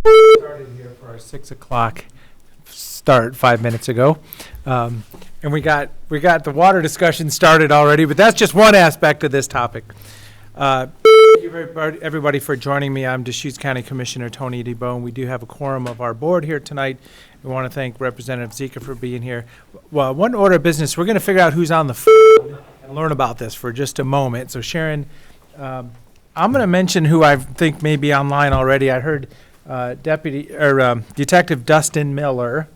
Started here for our 6 o'clock start 5 minutes ago. And we got the water discussion started already, but that's just one aspect of this topic. Thank you everybody for joining me. I'm Deschutes County Commissioner Tony DeBone. We do have a quorum of our board here tonight. We want to thank Representative Zika for being here. Well, one order of business, we're going to figure out who's on the phone and learn about this for just a moment. So Sharon, I'm going to mention who I think may be online already. I heard Detective Dustin Miller,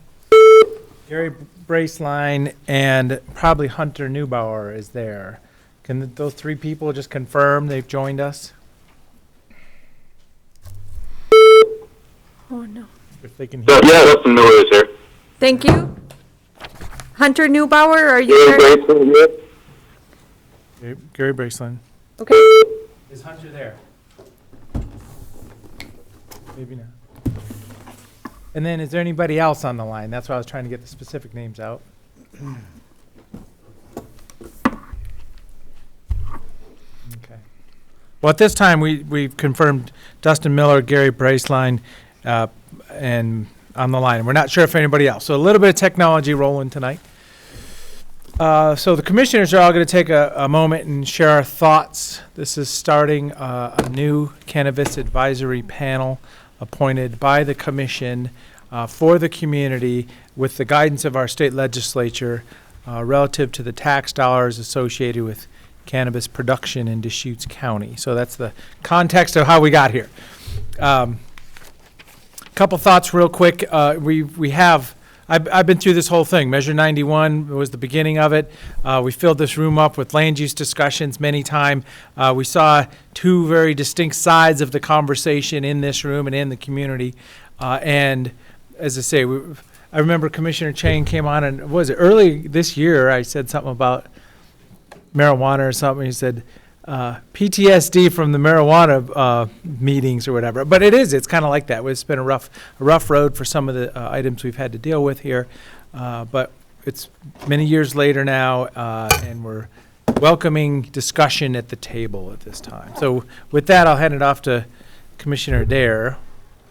Gary Braceline, and probably Hunter Neubauer is there. Can those three people just confirm they've joined us? Oh, no. If they can hear. Yeah, Dustin Miller is here. Thank you. Hunter Neubauer, are you Gary there? Braceline, yeah. Gary Braceline. Okay. Is Hunter there? Maybe not. And then is there anybody else on the line? That's why I was trying to get the specific names out. Okay. Well, at this time, we've confirmed Dustin Miller, Gary Braceline, and on the line. We're not sure if anybody else. So a little bit of technology rolling tonight. So the commissioners are all going to take a moment and share our thoughts. This is starting a new cannabis advisory panel appointed by the commission for the community with the guidance of our state legislature relative to the tax dollars associated with cannabis production in Deschutes County. So that's the context of how we got here. Couple thoughts real quick. I've been through this whole thing. Measure 91 was the beginning of it. We filled this room up with land use discussions many times. We saw two very distinct sides of the conversation in this room and in the community. And as I say, I remember Commissioner Chang came on, and was it early this year? I said something about marijuana or something. He said, PTSD from the marijuana meetings or whatever. But it's kind of like that. It's been a rough road for some of the items we've had to deal with here. But it's many years later now, and we're welcoming discussion at the table at this time. So with that, I'll hand it off to Commissioner Adair.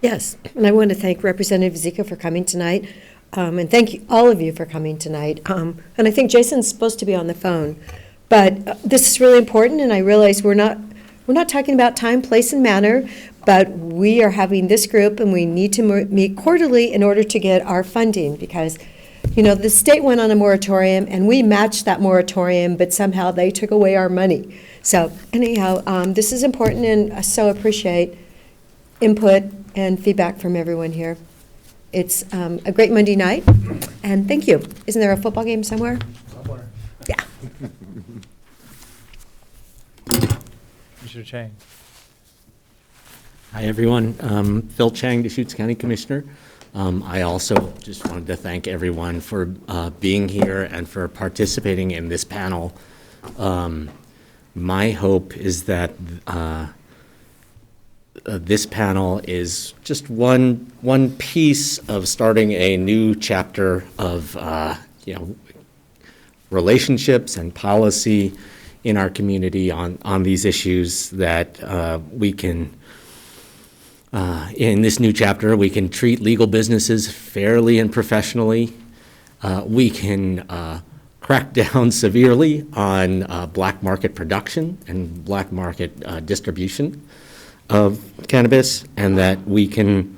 Yes, and I want to thank Representative Zika for coming tonight, and thank you, all of you for coming tonight. And I think Jason's supposed to be on the phone. But this is really important, and I realize we're not talking about time, place, and manner, but we are having this group, and we need to meet quarterly in order to get our funding, because, the state went on a moratorium, and we matched that moratorium, but somehow they took away our money. So anyhow, this is important, and I so appreciate input and feedback from everyone here. It's a great Monday night, and thank you. Isn't there a football game somewhere? Yeah. Commissioner Chang. Hi, everyone. Phil Chang, Deschutes County Commissioner. I also just wanted to thank everyone for being here and for participating in this panel. My hope is that this panel is just one piece of starting a new chapter of relationships and policy in our community on these issues that we can, in this new chapter, we can treat legal businesses fairly and professionally. We can crack down severely on black market production and black market distribution of cannabis, and that we can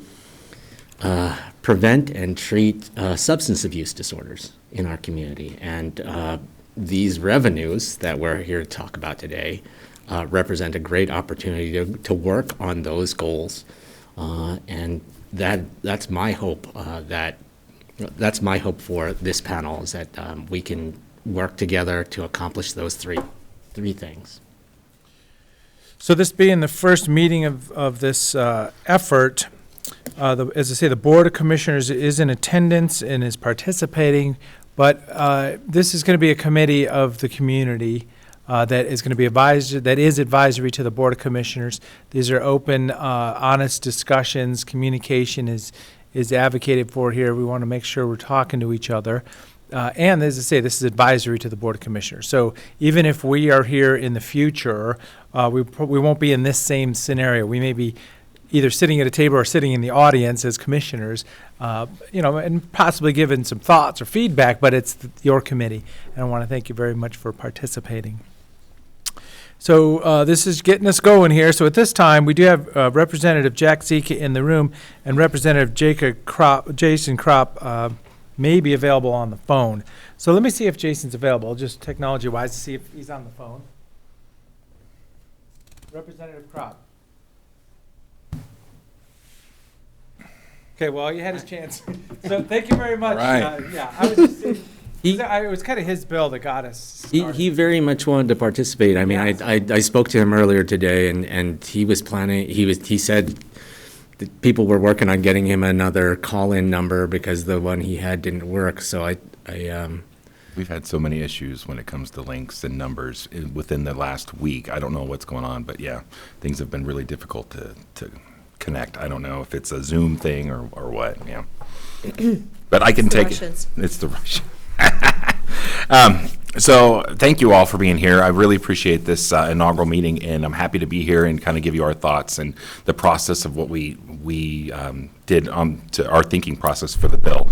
prevent and treat substance abuse disorders in our community. And these revenues that we're here to talk about today represent a great opportunity to work on those goals. And that's my hope. That's my hope for this panel, is that we can work together to accomplish those three things. So this being the first meeting of this effort, as I say, the Board of Commissioners is in attendance and is participating, but this is going to be a committee of the community that is going to be advisory to the Board of Commissioners. These are open, honest discussions. Communication is advocated for here. We want to make sure we're talking to each other. And as I say, this is advisory to the Board of Commissioners. So even if we are here in the future, we won't be in this same scenario. We may be either sitting at a table or sitting in the audience as commissioners, and possibly giving some thoughts or feedback, but it's your committee. And I want to thank you very much for participating. So this is getting us going here. So at this time, we do have Representative Jack Zika in the room, and Representative Jason Kropp may be available on the phone. So let me see if Jason's available, just technology-wise, to see if he's on the phone. Representative Kropp. Okay, well, you had his chance. So thank you very much. Right. I was just saying, it was kind of his bill that got us started. He very much wanted to participate. I mean, I spoke to him earlier today, and he was planning, he said that people were working on getting him another call-in number because the one he had didn't work, so We've had so many issues when it comes to links and numbers within the last week. I don't know what's going on, but yeah, things have been really difficult to connect. I don't know if it's a Zoom thing or what, yeah. But I can take it. It's the Russians. So thank you all for being here. I really appreciate this inaugural meeting, and I'm happy to be here and kind of give you our thoughts and the process of what we did to our thinking process for the bill.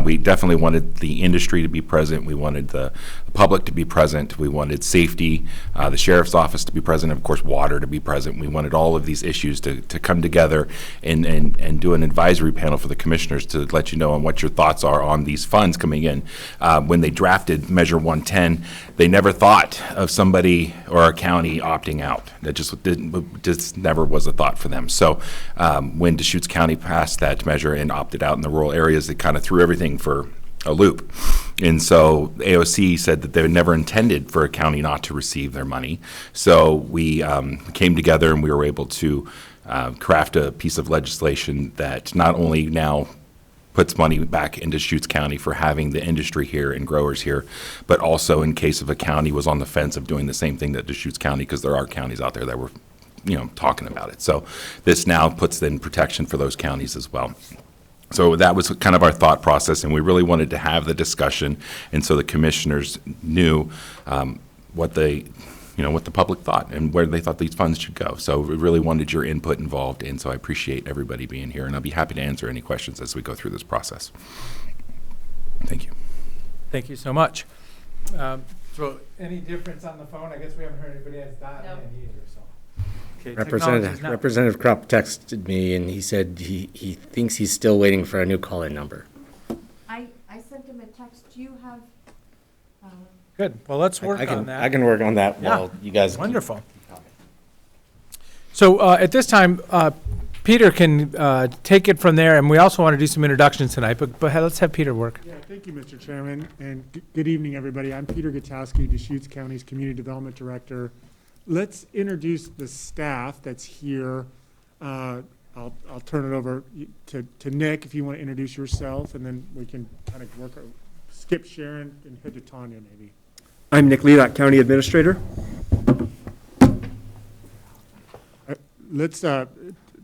We definitely wanted the industry to be present. We wanted the public to be present. We wanted safety, the sheriff's office to be present, of course, water to be present. We wanted all of these issues to come together and do an advisory panel for the commissioners to let you know on what your thoughts are on these funds coming in. When they drafted Measure 110, they never thought of somebody or a county opting out. That just never was a thought for them. So when Deschutes County passed that measure and opted out in the rural areas, it kind of threw everything for a loop. And so AOC said that they never intended for a county not to receive their money. So we came together and we were able to craft a piece of legislation that not only now puts money back into Deschutes County for having the industry here and growers here, but also in case of a county was on the fence of doing the same thing that Deschutes County, because there are counties out there that were talking about it. So this now puts in protection for those counties as well. So that was kind of our thought process, and we really wanted to have the discussion, and so the commissioners knew what the public thought and where they thought these funds should go. So we really wanted your input involved, and so I appreciate everybody being here, and I'll be happy to answer any questions as we go through this process. Thank you. Thank you so much. So any difference on the phone? I guess we haven't heard anybody has dialed in either, so. Okay, Representative Kropp texted me, and he said he thinks he's still waiting for a new call-in number. I sent him a text. Do you have? Good. Well, let's work on that. I can work on that while you guys. Wonderful. So at this time, Peter can take it from there, and we also want to do some introductions tonight, but let's have Peter work. Yeah, thank you, Mr. Chairman, and good evening, everybody. I'm Peter Gutowski, Deschutes County's Community Development Director. Let's introduce the staff that's here. I'll turn it over to Nick if you want to introduce yourself, and then we can kind of skip Sharon and head to Tanya maybe. I'm Nick Ledock, County Administrator.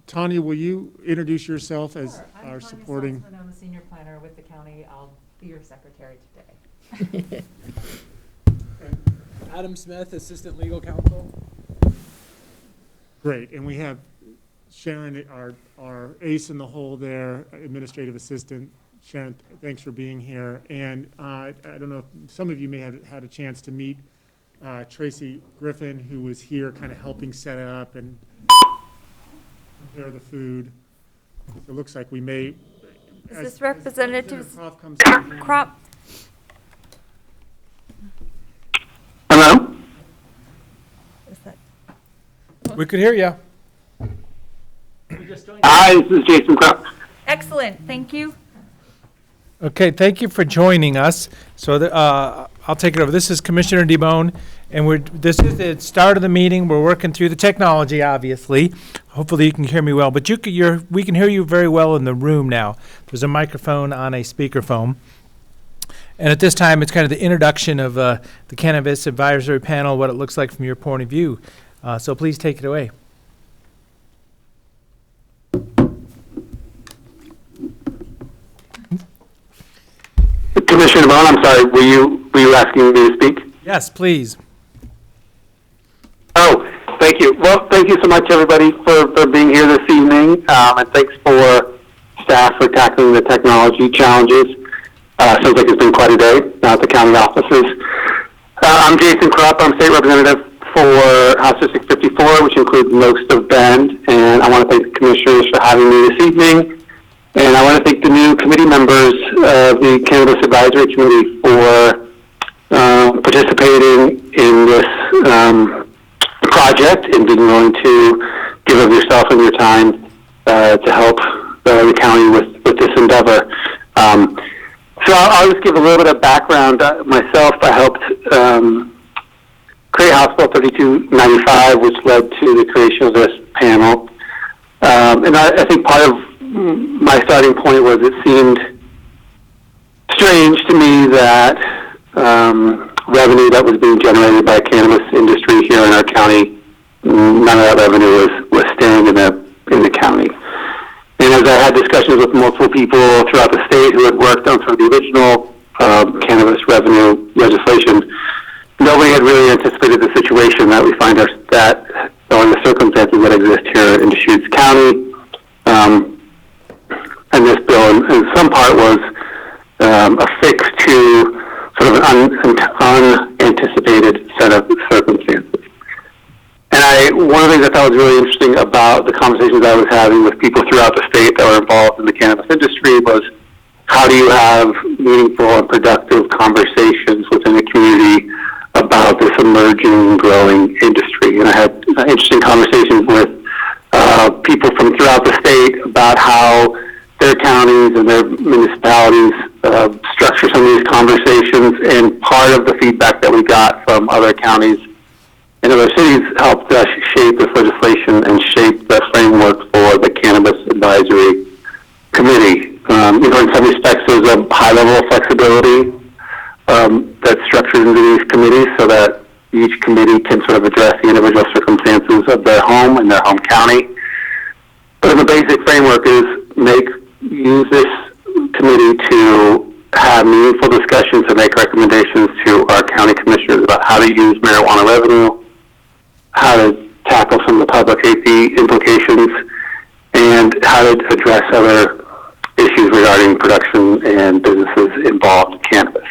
Tanya, will you introduce yourself as our supporting? I'm a senior planner with the county. I'll be your secretary today. Adam Smith, Assistant Legal Counsel. Great, and we have Sharon, our ace in the hole there, administrative assistant. Sharon, thanks for being here. And I don't know if some of you may have had a chance to meet Tracy Griffin, who was here kind of helping set it up and prepare the food. It looks like we may. Is this Representative Kropp? Hello? We could hear you. Hi, this is Jason Kropp. Excellent. Thank you. Okay, thank you for joining us. So I'll take it over. This is Commissioner DeBone, and this is the start of the meeting. We're working through the technology, obviously. Hopefully you can hear me well, but we can hear you very well in the room now. There's a microphone on a speakerphone. And at this time, it's kind of the introduction of the Cannabis Advisory Panel, what it looks like from your point of view. So please take it away. Commissioner Vaughn, I'm sorry, were you asking me to speak? Yes, please. Oh, thank Thank you. Well, thank you so much, everybody, for being here this evening, and thanks for staff for tackling the technology challenges. Sounds like it's been quite a day at the county offices. I'm Jason Krupp. I'm state representative for House District 54, which includes most of Bend, and I want to thank the commissioners for having me this evening. And I want to thank the new committee members of the Cannabis Advisory Committee for participating in this project and being willing to give of yourself and your time to help the county with this endeavor. So I'll just give a little bit of background. Myself, I helped create House Bill 3295, which led to the creation of this panel. And I think part of my starting point was it seemed strange to me that revenue that was being generated by the cannabis industry here in our county, none of that revenue was staying in the county. And as I had discussions with multiple people throughout the state who had worked on some of the original cannabis revenue legislation, nobody had really anticipated the situation that we find or the circumstances that exist here in Deschutes County. And this bill, in some part, was a fix to sort of an unanticipated set of circumstances. And one of the things I thought was really interesting about the conversations I was having with people throughout the state that were involved in the cannabis industry was, how do you have meaningful and productive conversations within the community about this emerging, growing industry? And I had interesting conversations with people from throughout the state about how their counties and their municipalities structure some of these conversations. And part of the feedback that we got from other counties and other cities helped us shape this legislation and shape the framework for the Cannabis Advisory Committee. In some respects, there's a high level of flexibility that's structured into these committees so that each committee can sort of address the individual circumstances of their home and their home county. But the basic framework is use this committee to have meaningful discussions and make recommendations to our county commissioners about how to use marijuana revenue, how to tackle some of the public safety implications, and how to address other issues regarding production and businesses involved in cannabis.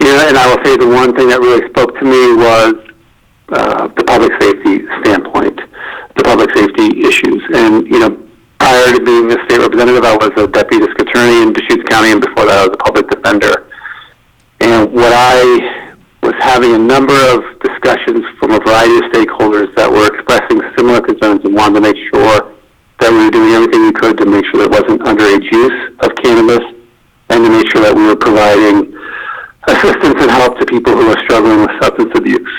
And I will say the one thing that really spoke to me was the public safety standpoint, the public safety issues. And, prior to being a state representative, I was a deputy district attorney in Deschutes County, and before that I was a public defender. And what I was having a number of discussions from a variety of stakeholders that were expressing similar concerns and wanted to make sure that we were doing everything we could to make sure there wasn't underage use of cannabis, and to make sure that we were providing assistance and help to people who are struggling with substance abuse.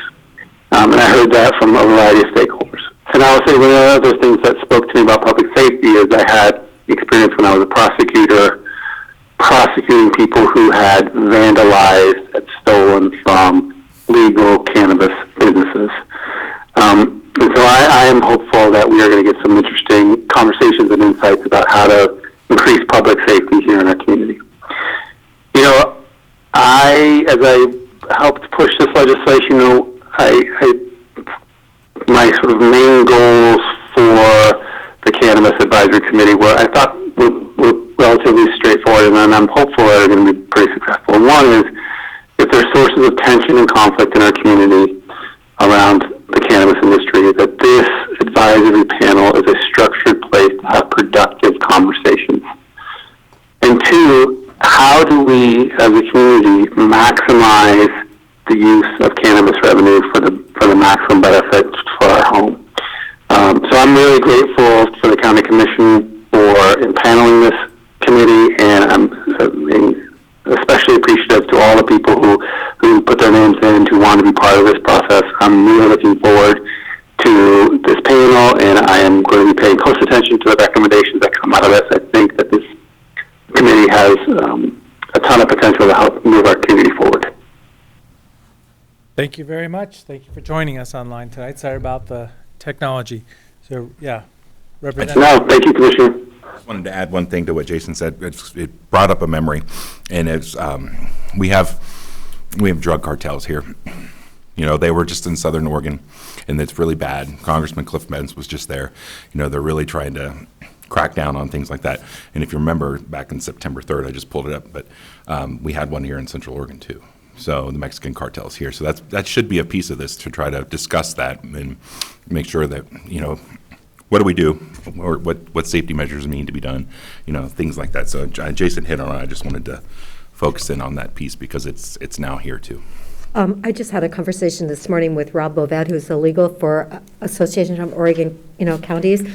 And I heard that from a variety of stakeholders. And I will say one of the other things that spoke to me about public safety is I had experience when I was a prosecutor prosecuting people who had vandalized and stolen from legal cannabis businesses. And so I am hopeful that we are going to get some interesting conversations and insights about how to increase public safety here in our community. As I helped push this legislation, my sort of main goals for the Cannabis Advisory Committee I thought were relatively straightforward, and I'm hopeful that they're going to be pretty successful. And one is, if there's sources of tension and conflict in our community around the cannabis industry, that this advisory panel is a structured place to have productive conversations. And two, how do we, as a community, maximize the use of cannabis revenue for the maximum benefit for our home? So I'm really grateful for the County Commission for impaneling this committee, and I'm especially appreciative to all the people who put their names in, who want to be part of this process. I'm really looking forward to this panel, and I am going to be paying close attention to the recommendations that come out of this. I think that this committee has a ton of potential to help move our community forward. Thank you very much. Thank you for joining us online tonight. Sorry about the technology. So, yeah. Representative. No, thank you, Commissioner. I just wanted to add one thing to what Jason said. It brought up a memory, and it's we have drug cartels here, You know, they were just in Southern Oregon, and it's really bad. Congressman Cliff Benz was just there. You know, they're really trying to crack down on things like that. And if you remember, back in September 3rd, I just pulled it up, but we had one here in Central Oregon too. So the Mexican cartel is here. So that should be a piece of this, to try to discuss that and make sure that, you know, what do we do, or what safety measures need to be done, you know, things like that. So Jason hit on it. I just wanted to focus in on that piece because it's now here too. I just had a conversation this morning with Rob Bovet, who's the legal for Association of Oregon, counties,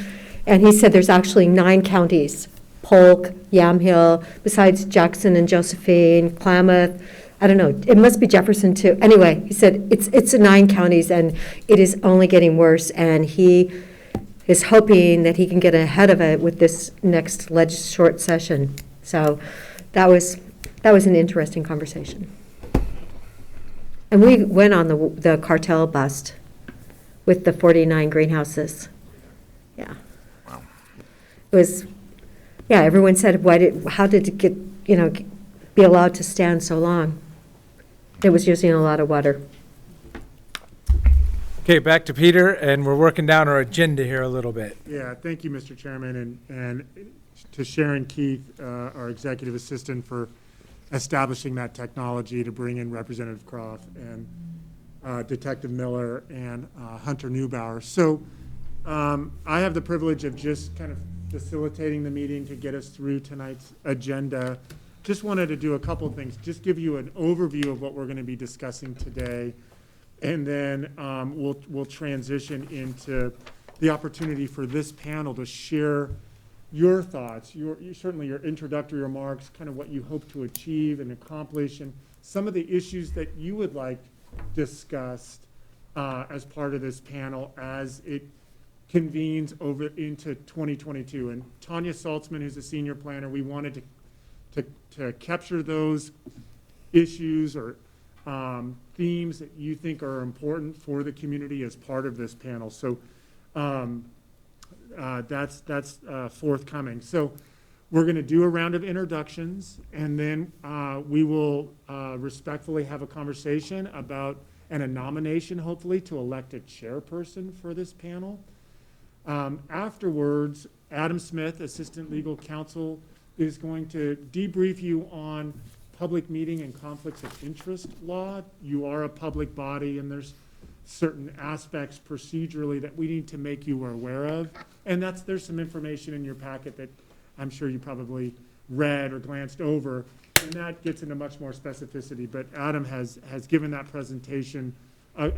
and he said there's actually 9 counties, Polk, Yamhill, besides Jackson and Josephine, Klamath, I don't know, it must be Jefferson too. Anyway, he said it's 9 counties, and it is only getting worse, and he is hoping that he can get ahead of it with this next short session. So that was an interesting conversation. And we went on the cartel bust with the 49 greenhouses. Yeah. Wow. It was, yeah, everyone said, how did it get, be allowed to stand so long? It was using a lot of water. Okay, back to Peter, and we're working down our agenda here a little bit. Yeah, thank you, Mr. Chairman, and to Sharon Keith, our executive assistant, for establishing that technology to bring in Representative Croft and Detective Miller and Hunter Neubauer. So I have the privilege of just kind of facilitating the meeting to get us through tonight's agenda. Just wanted to do a couple of things, just give you an overview of what we're going to be discussing today, and then we'll transition into the opportunity for this panel to share your thoughts, certainly your introductory remarks, kind of what you hope to achieve and accomplish, and some of the issues that you would like discussed as part of this panel as it convenes over into 2022. And Tanya Saltzman, who's a senior planner, we wanted to capture those issues or themes that you think are important for the community as part of this panel. So that's forthcoming. So we're going to do a round of introductions, and then we will respectfully have a conversation about and a nomination, hopefully, to elect a chairperson for this panel. Afterwards, Adam Smith, Assistant Legal Counsel, is going to debrief you on public meeting and conflicts of interest law. You are a public body, and there's certain aspects procedurally that we need to make you aware of. And there's some information in your packet that I'm sure you probably read or glanced over, and that gets into much more specificity. But Adam has given that presentation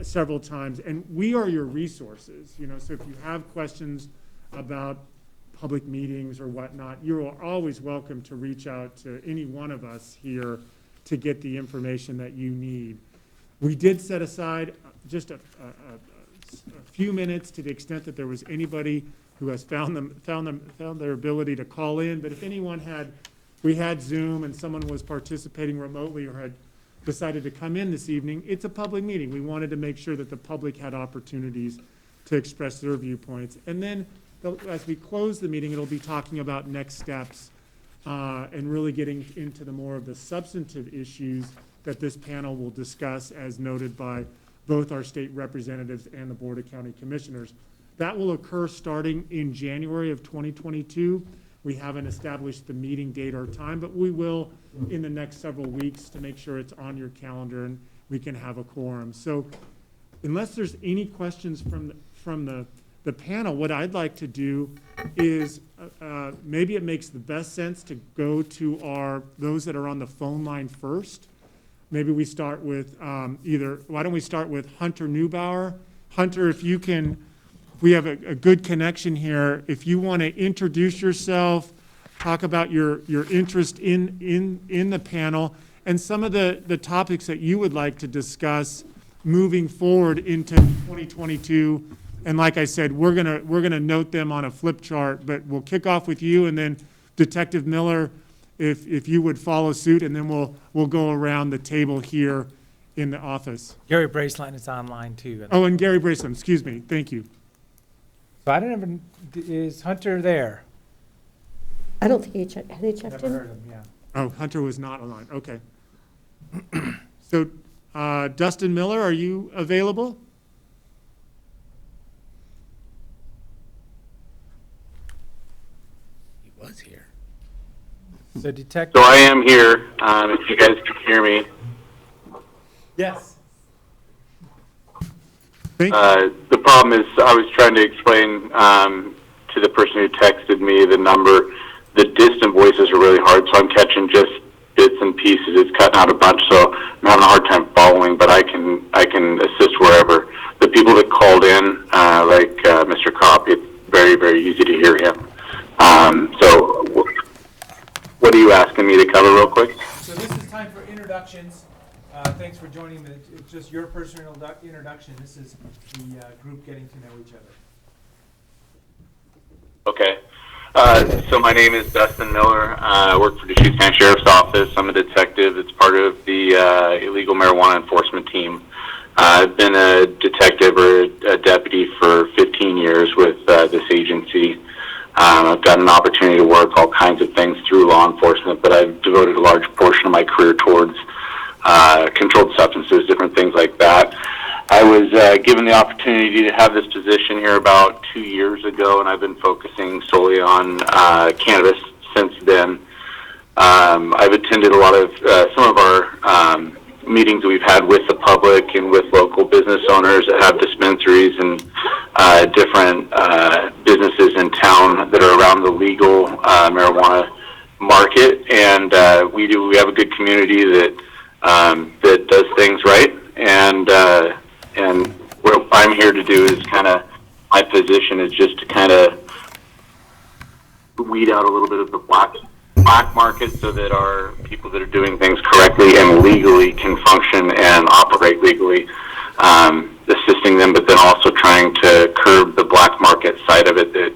several times, and we are your resources. So if you have questions about public meetings or whatnot, you are always welcome to reach out to any one of us here to get the information that you need. We did set aside just a few minutes to the extent that there was anybody who has found their ability to call in. But if anyone we had Zoom and someone was participating remotely or had decided to come in this evening, it's a public meeting. We wanted to make sure that the public had opportunities to express their viewpoints. And then as we close the meeting, it'll be talking about next steps and really getting into the more of the substantive issues that this panel will discuss, as noted by both our state representatives and the Board of County Commissioners. That will occur starting in January of 2022. We haven't established the meeting date or time, but we will in the next several weeks to make sure it's on your calendar and we can have a quorum. So unless there's any questions from the panel, what I'd like to do is maybe it makes the best sense to go to those that are on the phone line first. Maybe we start with why don't we start with Hunter Neubauer? Hunter, if you can, we have a good connection here. If you want to introduce yourself, talk about your interest in the panel, and some of the topics that you would like to discuss moving forward into 2022. And like I said, we're gonna note them on a flip chart, but we'll kick off with you, and then Detective Miller, if you would follow suit, and then we'll go around the table here in the office. Gary Braceline is online too. Oh, and Gary Braceland, excuse me, thank you. So I don't even, is Hunter there? I don't think he checked. Had he checked Never in? heard him, yeah. Oh, Hunter was not online, okay. So Dustin Miller, are you available? He was here. So detect. So I am here, if you guys can hear me. Yes. Thank you. The problem is I was trying to explain to the person who texted me the number. The distant voices are really hard, so I'm catching just bits and pieces. It's cutting out a bunch, so I'm having a hard time following, but I can assist wherever. The people that called in, like Mr. Kopp, it's very, very easy to hear him. So what are you asking me to cover real quick? So this is time for introductions. Thanks for joining. It's just your personal introduction. This is the group getting to know each other. Okay. So my name is Dustin Miller. I work for the Deschutes County Sheriff's Office. I'm a detective. It's part of the illegal marijuana enforcement team. I've been a detective or a deputy for 15 years with this agency. I've got an opportunity to work all kinds of things through law enforcement, but I've devoted a large portion of my career towards controlled substances, different things like that. I was given the opportunity to have this position here about 2 years ago, and I've been focusing solely on cannabis since then. I've attended a lot of some of our meetings that we've had with the public and with local business owners that have dispensaries and different businesses in town that are around the legal marijuana market. And we have a good community that that does things right. And what I'm here to do is kind of, my position is just to kind of weed out a little bit of the black market so that our people that are doing things correctly and legally can function and operate legally, assisting them, but then also trying to curb the black market side of it that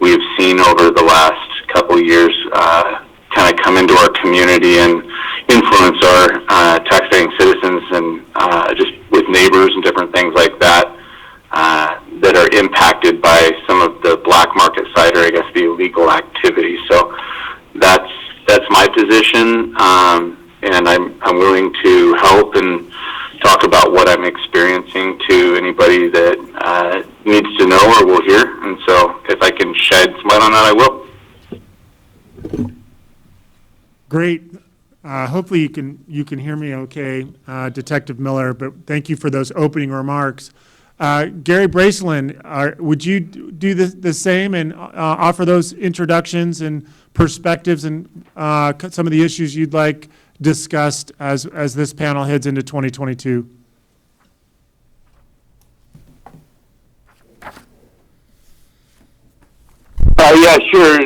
we've seen over the last couple of years kind of come into our community and influence our taxpaying citizens and just with neighbors and different things like that that are impacted by some of the black market side, or I guess the illegal activity. So that's my position, and I'm willing to help and talk about what I'm experiencing to anybody that needs to know or will hear. And so if I can shed some light on that, I will. Great. Hopefully you can hear me okay, Detective Miller, but thank you for those opening remarks. Gary Braceland, would you do the same and offer those introductions and perspectives and some of the issues you'd like discussed as this panel heads into 2022? Yeah, sure.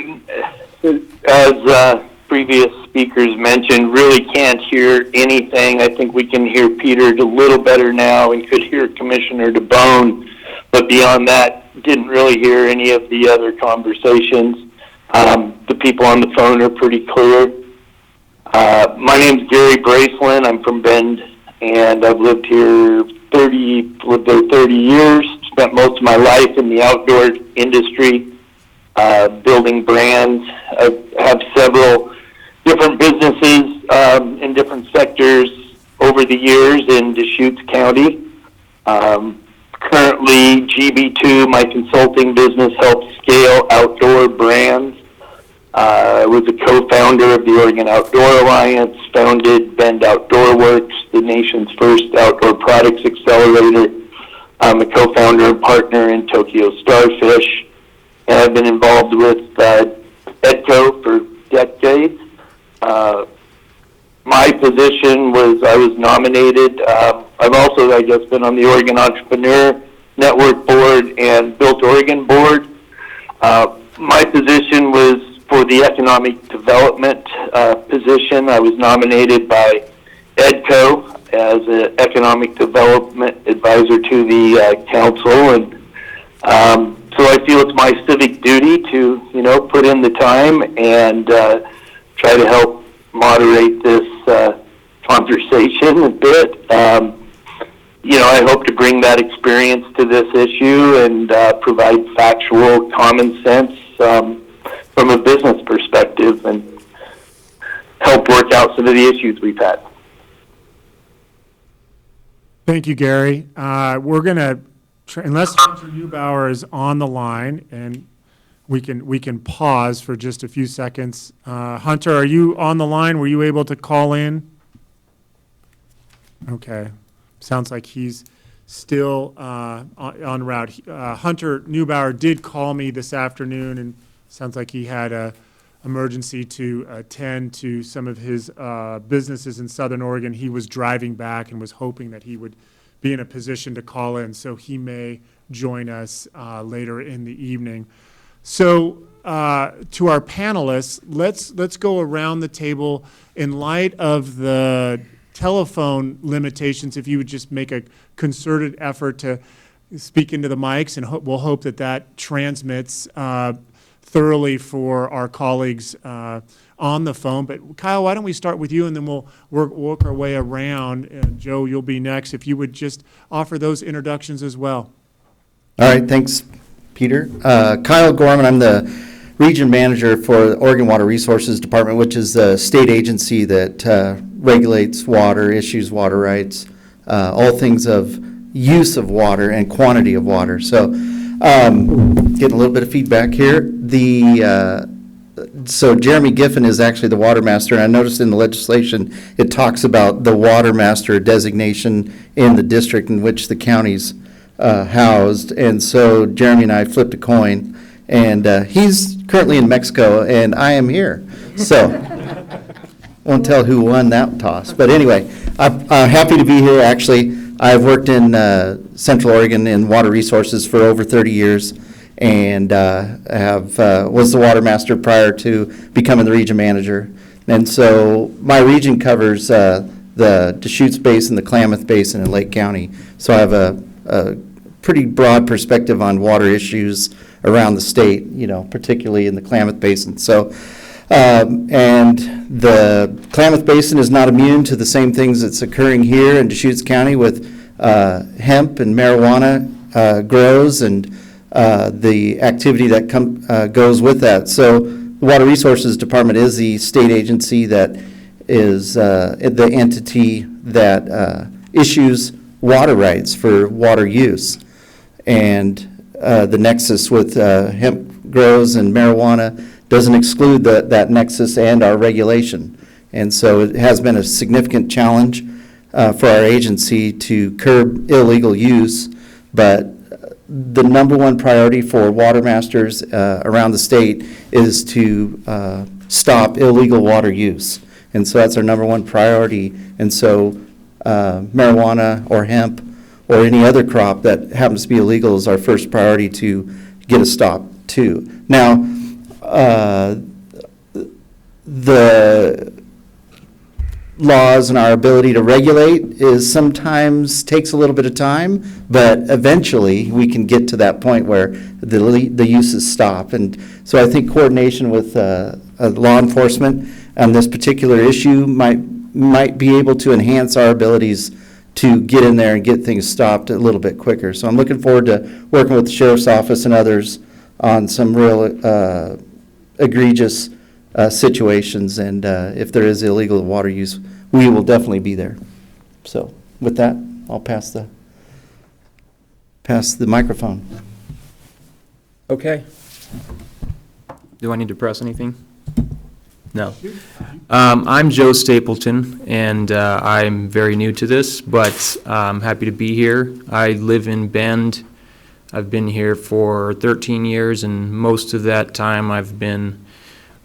As previous speakers mentioned, really can't hear anything. I think we can hear Peter a little better now and could hear Commissioner DeBone, but beyond that, didn't really hear any of the other conversations. The people on the phone are pretty clear. My name's Gary Braceland. I'm from Bend, and I've lived here 30 years, spent most of my life in the outdoor industry, building brands. I have several different businesses in different sectors over the years in Deschutes County. Currently, GB2, my consulting business, helps scale outdoor brands. I was a co-founder of the Oregon Outdoor Alliance, founded Bend Outdoor Works, the nation's first outdoor products accelerator. I'm a co-founder and partner in Tokyo Starfish, and I've been involved with EDCO for decades. My position was I was nominated. I've also, I guess, been on the Oregon Entrepreneur Network Board and Built Oregon Board. My position was for the economic development position. I was nominated by EDCO as an economic development advisor to the council, and so I feel it's my civic duty to, put in the time and try to help moderate this conversation a bit. I hope to bring that experience to this issue and provide factual, common sense from a business perspective and help work out some of the issues we've had. Thank you, Gary. We're going to, unless Hunter Neubauer is on the line, and we can pause for just a few seconds. Hunter, are you on the line? Were you able to call in? Okay. Sounds like he's still en route. Hunter Neubauer did call me this afternoon, and sounds like he had a emergency to attend to some of his businesses in Southern Oregon. He was driving back and was hoping that he would be in a position to call in, so he may join us later in the evening. So to our panelists, let's go around the table in light of the telephone limitations. If you would just make a concerted effort to speak into the mics, and we'll hope that that transmits thoroughly for our colleagues on the phone. But Kyle, why don't we start with you, and then we'll work our way around. And Joe, you'll be next. If you would just offer those introductions as well. All right, thanks, Peter. Kyle Gorman, I'm the region manager for the Oregon Water Resources Department, which is the state agency that regulates water, issues water rights, all things of use of water and quantity of water. So getting a little bit of feedback here. So Jeremy Giffen is actually the water master, and I noticed in the legislation it talks about the water master designation in the district in which the county's housed. And so Jeremy and I flipped a coin, and he's currently in Mexico, and I am here. So won't tell who won that toss. But anyway, I'm happy to be here. Actually, I've worked in Central Oregon in water resources for over 30 years, and was the water master prior to becoming the region manager. And so my region covers the Deschutes Basin, the Klamath Basin, and Lake County. So I have a pretty broad perspective on water issues around the state, particularly in the Klamath Basin. So, and the Klamath Basin is not immune to the same things that's occurring here in Deschutes County with hemp and marijuana grows and the activity that goes with that. So the Water Resources Department is the state agency that is the entity that issues water rights for water use. And the nexus with hemp grows and marijuana doesn't exclude that nexus and our regulation. And so it has been a significant challenge for our agency to curb illegal use, but the number one priority for water masters around the state is to stop illegal water use. And so that's our number one priority. And so marijuana or hemp or any other crop that happens to be illegal is our first priority to get a stop to. Now, the laws and our ability to regulate is sometimes takes a little bit of time, but eventually we can get to that point where the uses stop. And so I think coordination with law enforcement on this particular issue might be able to enhance our abilities to get in there and get things stopped a little bit quicker. So I'm looking forward to working with the Sheriff's Office and others on some real egregious situations, and if there is illegal water use, we will definitely be there. So with that, I'll pass the microphone. Okay. Do I need to press anything? No. I'm Joe Stapleton, and I'm very new to this, but I'm happy to be here. I live in Bend. I've been here for 13 years, and most of that time I've been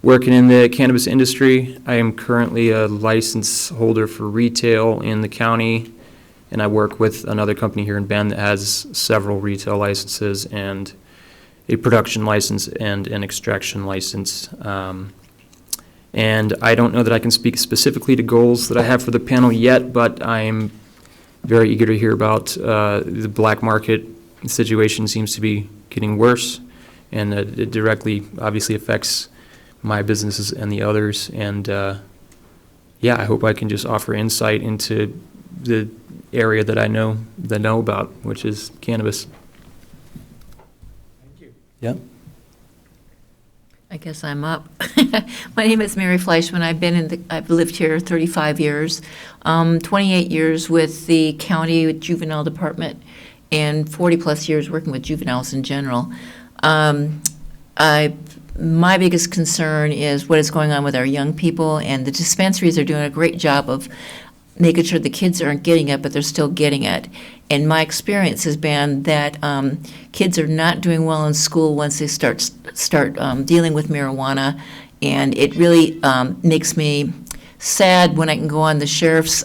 working in the cannabis industry. I am currently a license holder for retail in the county, and I work with another company here in Bend that has several retail licenses and a production license and an extraction license. And I don't know that I can speak specifically to goals that I have for the panel yet, but I'm very eager to hear about the black market situation seems to be getting worse, and it directly obviously affects my businesses and the others. And yeah, I hope I can just offer insight into the area that I know about, which is cannabis. Yeah. I guess I'm up. My name is Mary Fleischman. I've lived here 35 years, 28 years with the county juvenile department, and 40-plus years working with juveniles in general. My biggest concern is what is going on with our young people, and the dispensaries are doing a great job of making sure the kids aren't getting it, but they're still getting it. And my experience has been that kids are not doing well in school once they start dealing with marijuana, and it really makes me sad when I can go on the sheriff's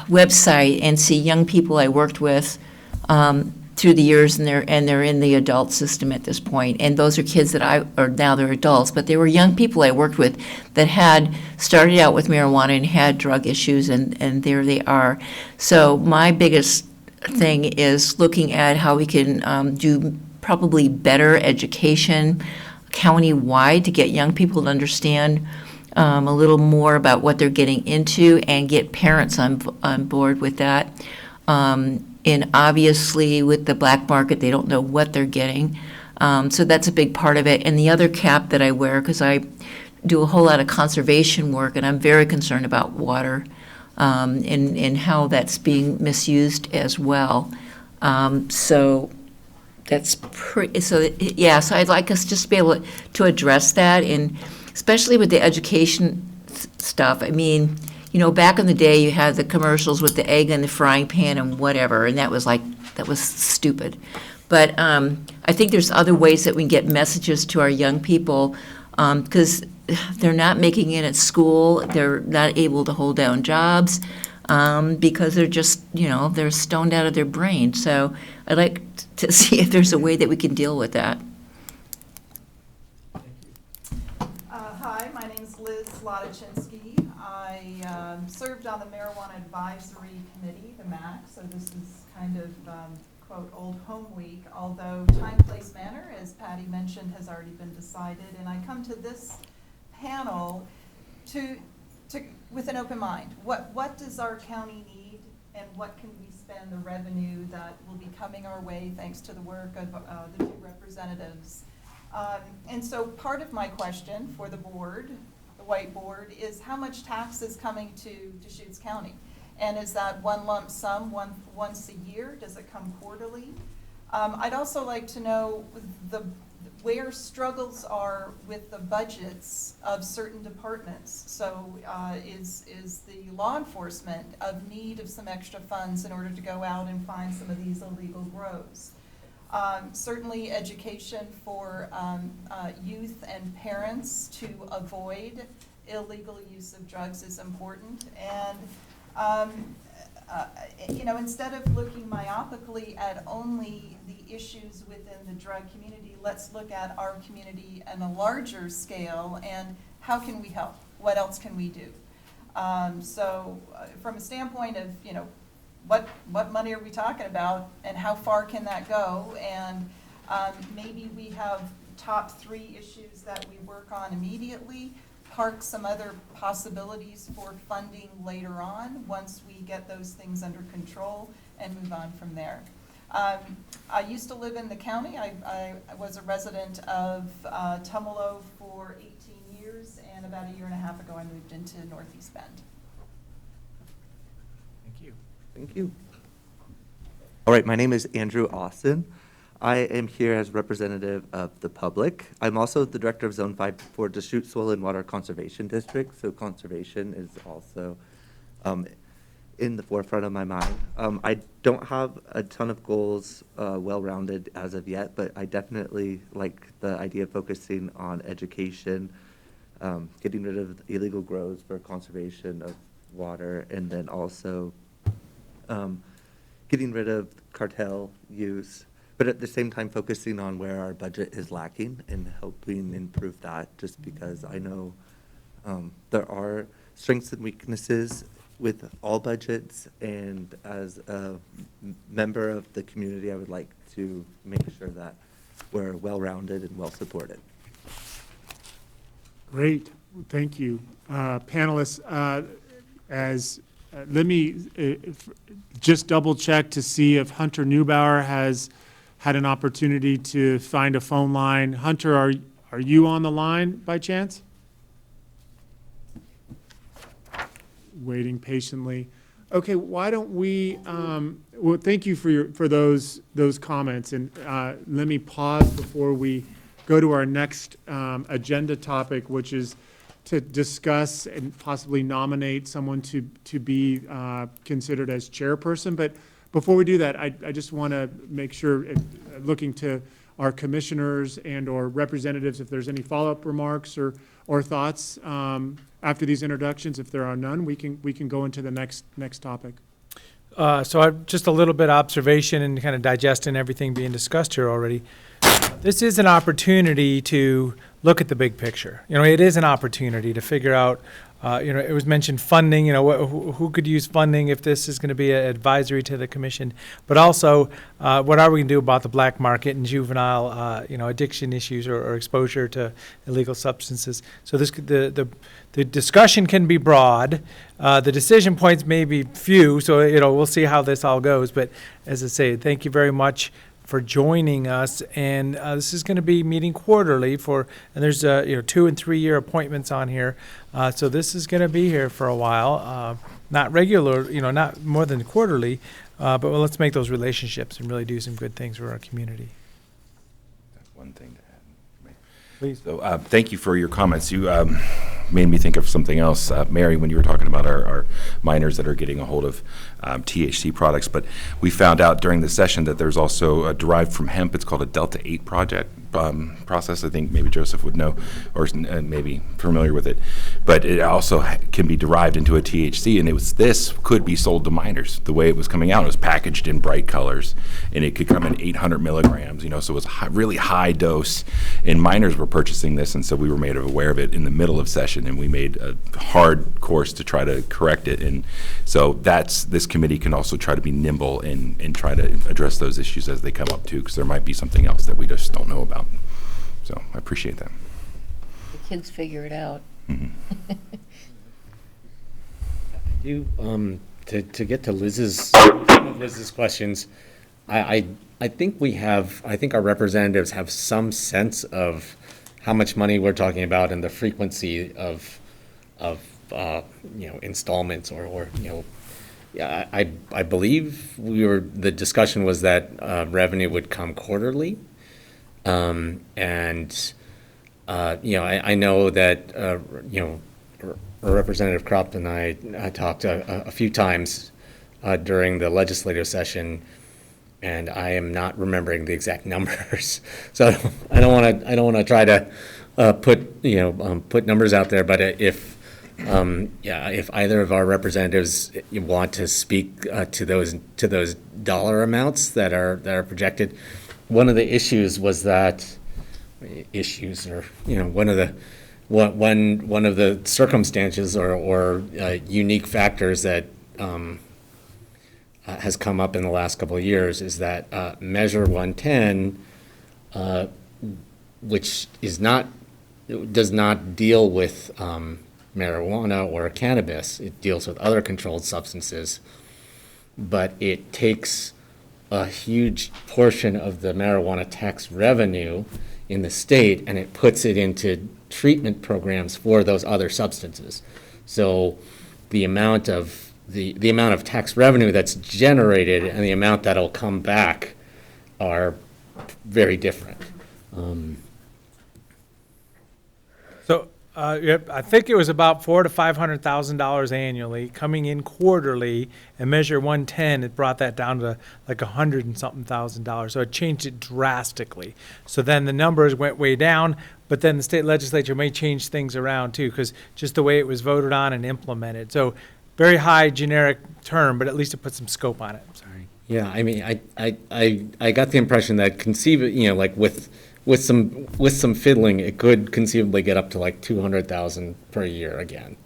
website and see young people I worked with through the years, and they're in the adult system at this point. And those are kids that now they're adults, but they were young people I worked with that had started out with marijuana and had drug issues, and there they are. So my biggest thing is looking at how we can do probably better education county-wide to get young people to understand a little more about what they're getting into and get parents on board with that. And obviously, with the black market, they don't know what they're getting. So that's a big part of it. And the other cap that I wear, because I do a whole lot of conservation work, and I'm very concerned about water and how that's being misused as well. So that's pretty, so I'd like us just to be able to address that, and especially with the education stuff. I mean, back in the day, you had the commercials with the egg in the frying pan and whatever, and that was stupid. But I think there's other ways that we can get messages to our young people, because they're not making it at school, they're not able to hold down jobs, because they're just, they're stoned out of their brain. So I'd like to see if there's a way that we can deal with that. Hi, my name's Liz Latochinsky. I served on the Marijuana Advisory Committee, the MAC, so this is kind of, quote, old home week, although time, place, manner, as Patty mentioned, has already been decided. And I come to this panel with an open mind. What does our county need, and what can we spend the revenue that will be coming our way thanks to the work of the two representatives? And so part of my question for the board, the white board, is how much tax is coming to Deschutes County? And is that one lump sum once a year? Does it come quarterly? I'd also like to know where struggles are with the budgets of certain departments. So is the law enforcement of need of some extra funds in order to go out and find some of these illegal grows? Certainly education for youth and parents to avoid illegal use of drugs is important. And instead of looking myopically at only the issues within the drug community, let's look at our community on a larger scale, and how can we help? What else can we do? So from a standpoint of, what money are we talking about, and how far can that go? And maybe we have top 3 issues that we work on immediately, park some other possibilities for funding later on once we get those things under control, and move on from there. I used to live in the county. I was a resident of Tumalo for 18 years, and about a year and a half ago I moved into Northeast Bend. Thank you. Thank you. All right, my name is Andrew Austin. I am here as representative of the public. I'm also the director of Zone 5 for Deschutes Soil and Water Conservation District, so conservation is also in the forefront of my mind. I don't have a ton of goals well-rounded as of yet, but I definitely like the idea of focusing on education, getting rid of illegal grows for conservation of water, and then also getting rid of cartel use, but at the same time focusing on where our budget is lacking and helping improve that, just because I know there are strengths and weaknesses with all budgets, and as a member of the community, I would like to make sure that we're well-rounded and well-supported. Great, thank you. Panelists, let me just double check to see if Hunter Neubauer has had an opportunity to find a phone line. Hunter, are you on the line by chance? Waiting patiently. Okay, why don't we, well, thank you for those comments, and let me pause before we go to our next agenda topic, which is to discuss and possibly nominate someone to be considered as chairperson. But before we do that, I just want to make sure, looking to our commissioners and/or representatives, if there's any follow-up remarks or thoughts after these introductions. If there are none, we can go into the next topic. So just a little bit of observation and kind of digesting everything being discussed here already. This is an opportunity to look at the big picture. It is an opportunity to figure out, it was mentioned funding, who could use funding if this is going to be an advisory to the commission, but also what are we going to do about the black market and juvenile, addiction issues or exposure to illegal substances. So the discussion can be broad. The decision points may be few, so, we'll see how this all goes. But as I say, thank you very much for joining us, and this is going to be meeting quarterly and there's 2 and 3 year appointments on here, so this is going to be here for a while, not regular, not more than quarterly, but let's make those relationships and really do some good things for our community. That's one thing to add. Please. So thank you for your comments. You made me think of something else, Mary, when you were talking about our minors that are getting a hold of THC products. But we found out during the session that there's also derived from hemp. It's called a Delta 8 process. I think maybe Joseph would know, or maybe familiar with it. But it also can be derived into a THC, and this could be sold to minors. The way it was coming out, it was packaged in bright colors, and it could come in 800 milligrams. So it was really high dose, and minors were purchasing this, and so we were made aware of it in the middle of session, and we made a hard course to try to correct it. And so this committee can also try to be nimble and try to address those issues as they come up too, because there might be something else that we just don't know about. So I appreciate that. The kids figure it out. Mm-hmm. To get to Liz's questions, I think our representatives have some sense of how much money we're talking about and the frequency of installments or I believe the discussion was that revenue would come quarterly. I know that, Representative Kropp and I talked a few times during the legislative session, and I am not remembering the exact numbers. So I don't want to try to put numbers out there. But if either of our representatives want to speak to those dollar amounts that are projected, one of the issues was that one of the circumstances or unique factors that has come up in the last couple of years is that Measure 110, which does not deal with marijuana or cannabis. It deals with other controlled substances, but it takes a huge portion of the marijuana tax revenue in the state and it puts it into treatment programs for those other substances. So the amount of tax revenue that's generated and the amount that'll come back are very different. I think it was about $400,000 to $500,000 annually coming in quarterly, and Measure 110, it brought that down to like $100 and something thousand. So it changed it drastically. So then the numbers went way down, but then the state legislature may change things around too, because just the way it was voted on and implemented. So very high generic term, but at least it put some scope on it. Sorry. Yeah, I mean, I got the impression that with some fiddling, it could conceivably get up to like 200,000 per year again,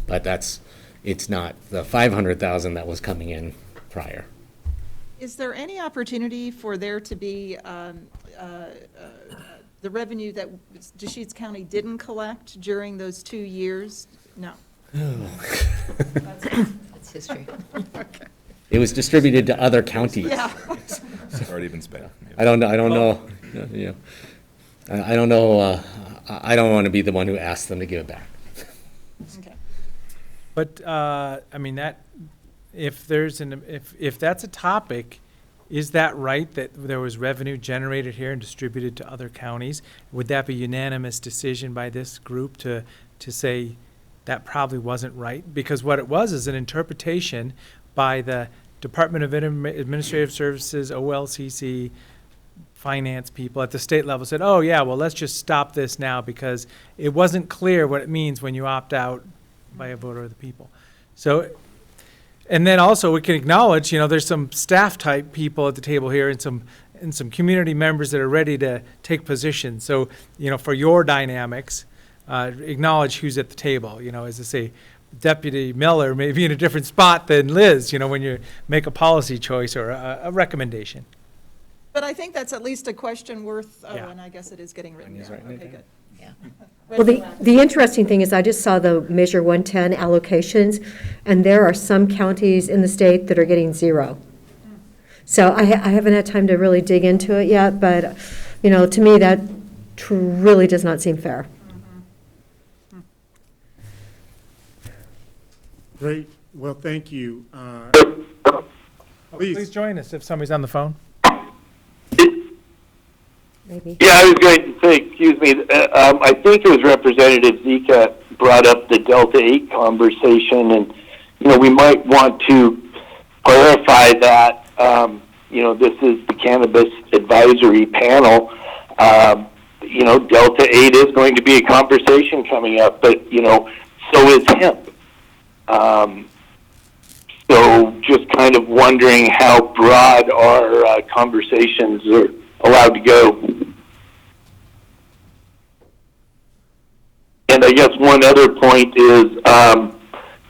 but it's not the 500,000 that was coming in prior. Is there any opportunity for there to be the revenue that Deschutes County didn't collect during those 2 years? No. That's history. Okay. It was distributed to other counties. Yeah. It's already been spent. Yeah. I don't know, you know, I don't know, I don't want to be the one who asks them to give it back. But, I mean, that, if there's if that's a topic, is that right, that there was revenue generated here and distributed to other counties? Would that be unanimous decision by this group to say that probably wasn't right? Because what it was is an interpretation by the Department of Administrative Services, OLCC, finance people at the state level said, oh, yeah, well, let's just stop this now because it wasn't clear what it means when you opt out by a vote of the people. So, and then also we can acknowledge, you know, there's some staff type people at the table here and some community members that are ready to take positions. So, you know, for your dynamics, acknowledge who's at the table. You know, as I say, Deputy Miller may be in a different spot than Liz, you know, when you make a policy choice or a recommendation. But I think that's at least a question worth, Yeah. and I guess it is getting written down. writing it Okay, down. good. Yeah. Well, the interesting thing is I just saw the Measure 110 allocations, and there are some counties in the state that are getting zero. So I haven't had time to really dig into it yet, but, you know, to me, that really does not seem fair. Great. Well, thank you. Please join us if somebody's on the phone. Maybe. Yeah, I was going to say, excuse me, I think it was Representative Zika brought up the Delta 8 conversation, and, you know, we might want to clarify that, you know, this is the Cannabis Advisory Panel. You know, Delta 8 is going to be a conversation coming up, but, you know, so is hemp. So just kind of wondering how broad our conversations are allowed to go. And I guess one other point is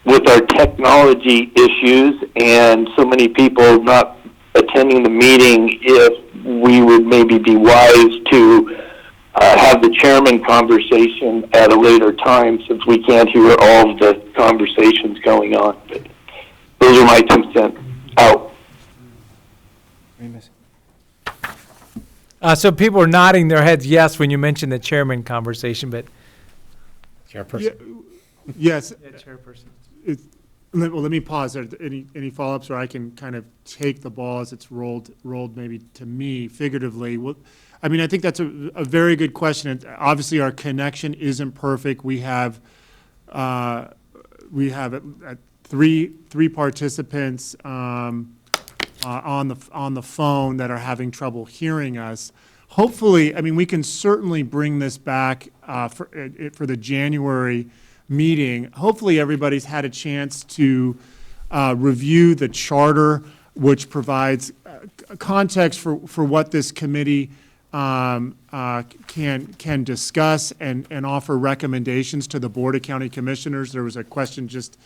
with our technology issues and so many people not attending the meeting, if we would maybe be wise to have the chairman conversation at a later time since we can't hear all of the conversations going on. But those are my 2 cents. Out. So people are nodding their heads yes when you mentioned the chairman conversation, but. Chairperson. Yes. Yeah, chairperson. Well, let me pause. Are there any follow-ups, or I can kind of take the ball as it's rolled maybe to me figuratively? Well, I mean, I think that's a very good question. And obviously, our connection isn't perfect. We have three participants on the phone that are having trouble hearing us. Hopefully, I mean, we can certainly bring this back for the January meeting. Hopefully, everybody's had a chance to review the charter, which provides context for what this committee can discuss and offer recommendations to the Board of County Commissioners. There was a question just,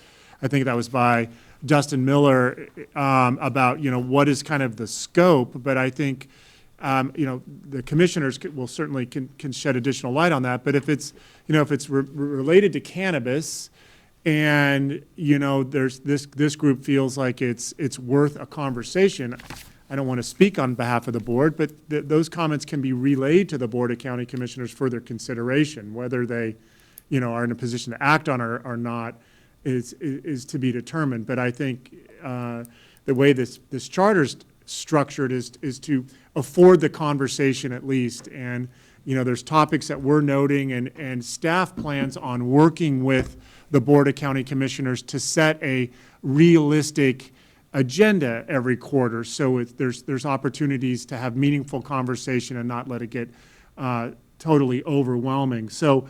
I think that was by Dustin Miller, about, you know, what is kind of the scope, but I think, you know, the commissioners will certainly can shed additional light on that. But if it's, you know, if it's related to cannabis, and, you know, there's this group feels like it's worth a conversation. I don't want to speak on behalf of the board, but those comments can be relayed to the Board of County Commissioners for their consideration. Whether they, you know, are in a position to act on or not is to be determined. But I think the way this charter's structured is to afford the conversation at least. And, you know, there's topics that we're noting and staff plans on working with the Board of County Commissioners to set a realistic agenda every quarter. So there's opportunities to have meaningful conversation and not let it get totally overwhelming. So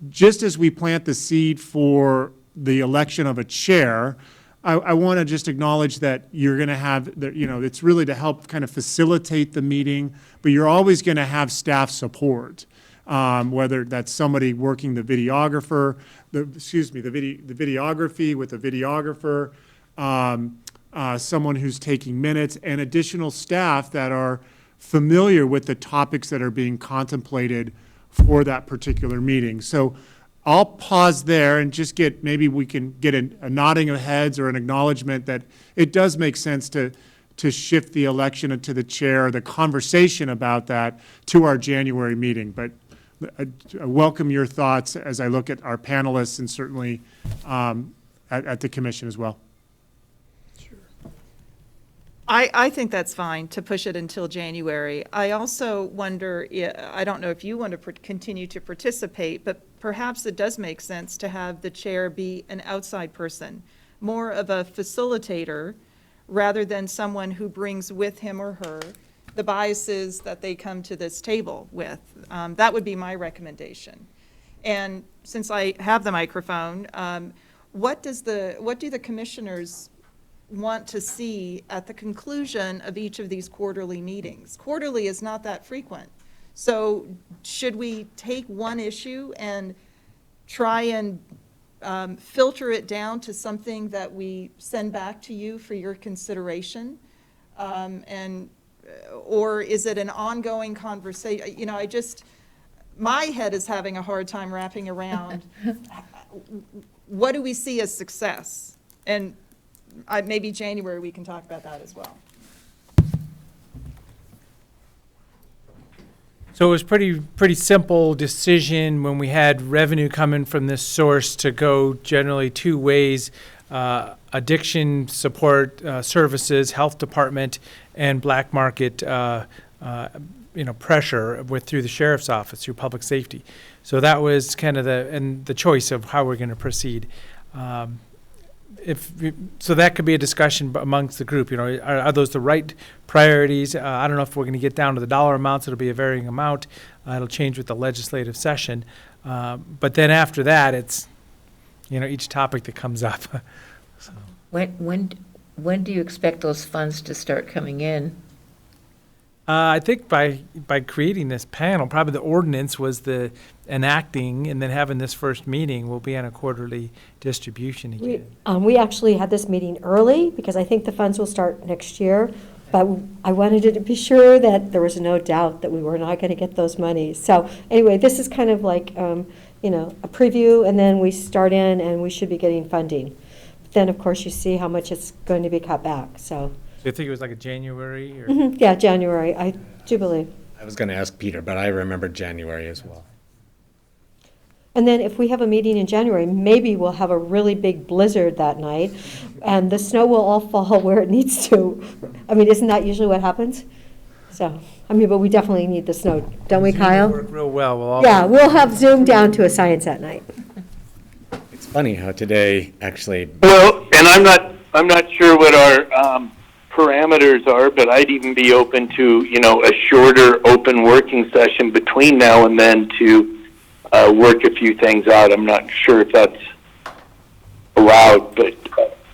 just as we plant the seed for the election of a chair, I want to just acknowledge that you're going to have, you know, it's really to help kind of facilitate the meeting, but you're always going to have staff support, whether that's somebody working the videographer, the videography with a videographer, someone who's taking minutes, and additional staff that are familiar with the topics that are being contemplated for that particular meeting. So I'll pause there and just maybe we can get a nodding of heads or an acknowledgement that it does make sense to to shift the election to the chair, the conversation about that to our January meeting. But I welcome your thoughts as I look at our panelists and certainly at the commission as well. I think that's fine to push it until January. I also wonder, I don't know if you want to continue to participate, but perhaps it does make sense to have the chair be an outside person, more of a facilitator, rather than someone who brings with him or her the biases that they come to this table with. That would be my recommendation. And since I have the microphone, what do the commissioners want to see at the conclusion of each of these quarterly meetings? Quarterly is not that frequent. So should we take one issue and try and filter it down to something that we send back to you for your consideration? Or is it an ongoing conversation? You know, my head is having a hard time wrapping around what do we see as success? And maybe January we can talk about that as well. So it was pretty simple decision when we had revenue coming from this source to go generally two ways: addiction support services, health department, and black market pressure through the sheriff's office, through public safety. So that was kind of the choice of how we're going to proceed. So that could be a discussion amongst the group. Are those the right priorities? I don't know if we're going to get down to the dollar amounts. It'll be a varying amount. It'll change with the legislative session. But then after that, it's each topic that comes up. So. When do you expect those funds to start coming in? I think by creating this panel, probably the ordinance was the enacting, and then having this first meeting, we'll be on a quarterly distribution again. We actually had this meeting early because I think the funds will start next year, but I wanted to be sure that there was no doubt that we were not going to get those monies. So anyway, this is kind of like, a preview, and then we start in and we should be getting funding. But then, of course, you see how much it's going to be cut back, so. So you think it was like a January? Or? Mm-hmm. Yeah, January, I do believe. I was going to ask Peter, but I remember January as well. And then if we have a meeting in January, maybe we'll have a really big blizzard that night, and the snow will all fall where it needs to. I mean, isn't that usually what happens? So, but we definitely need the snow, don't we, Kyle? Work real well. We'll have Zoom down to a science at night. It's funny how today actually. Well, and I'm not sure what our parameters are, but I'd even be open to, a shorter open working session between now and then to work a few things out. I'm not sure if that's allowed, but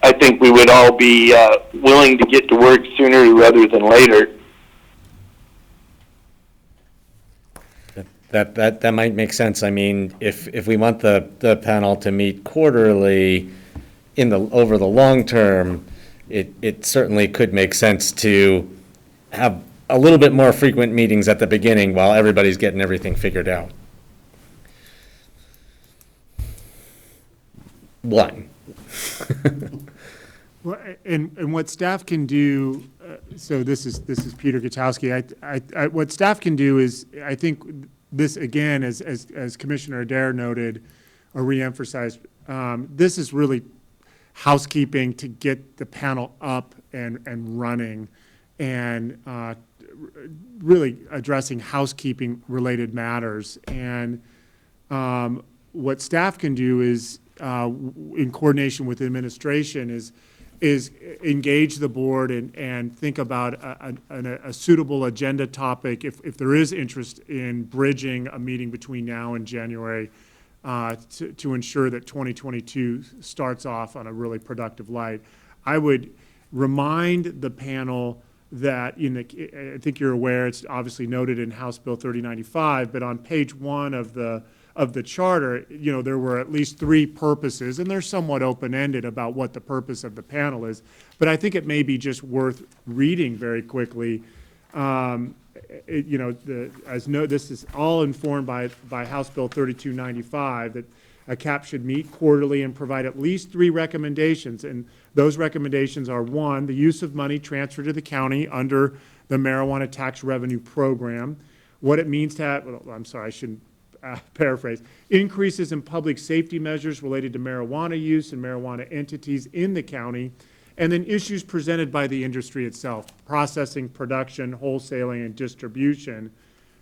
I think we would all be willing to get to work sooner rather than later. That might make sense. I mean, if we want the panel to meet quarterly over the long term, it certainly could make sense to have a little bit more frequent meetings at the beginning while everybody's getting everything figured out. One. Well, and what staff can do, so this is Peter Gutowski. What staff can do is, I think this again, as Commissioner Adair noted or reemphasized, this is really housekeeping to get the panel up and running, and really addressing housekeeping related matters. And what staff can do is, in coordination with administration, is engage the board and think about a suitable agenda topic if there is interest in bridging a meeting between now and January, to ensure that 2022 starts off on a really productive light. I would remind the panel that I think you're aware, it's obviously noted in House Bill 3095, but on page 1 of the charter, there were at least 3 purposes, and they're somewhat open-ended about what the purpose of the panel is. But I think it may be just worth reading very quickly. This is all informed by House Bill 3295, A CAP should meet quarterly and provide at least 3 recommendations. And those recommendations are, 1, the use of money transferred to the county under the marijuana tax revenue program. What it means to have, well, I'm sorry, I shouldn't paraphrase, increases in public safety measures related to marijuana use and marijuana entities in the county, and then issues presented by the industry itself, processing, production, wholesaling, and distribution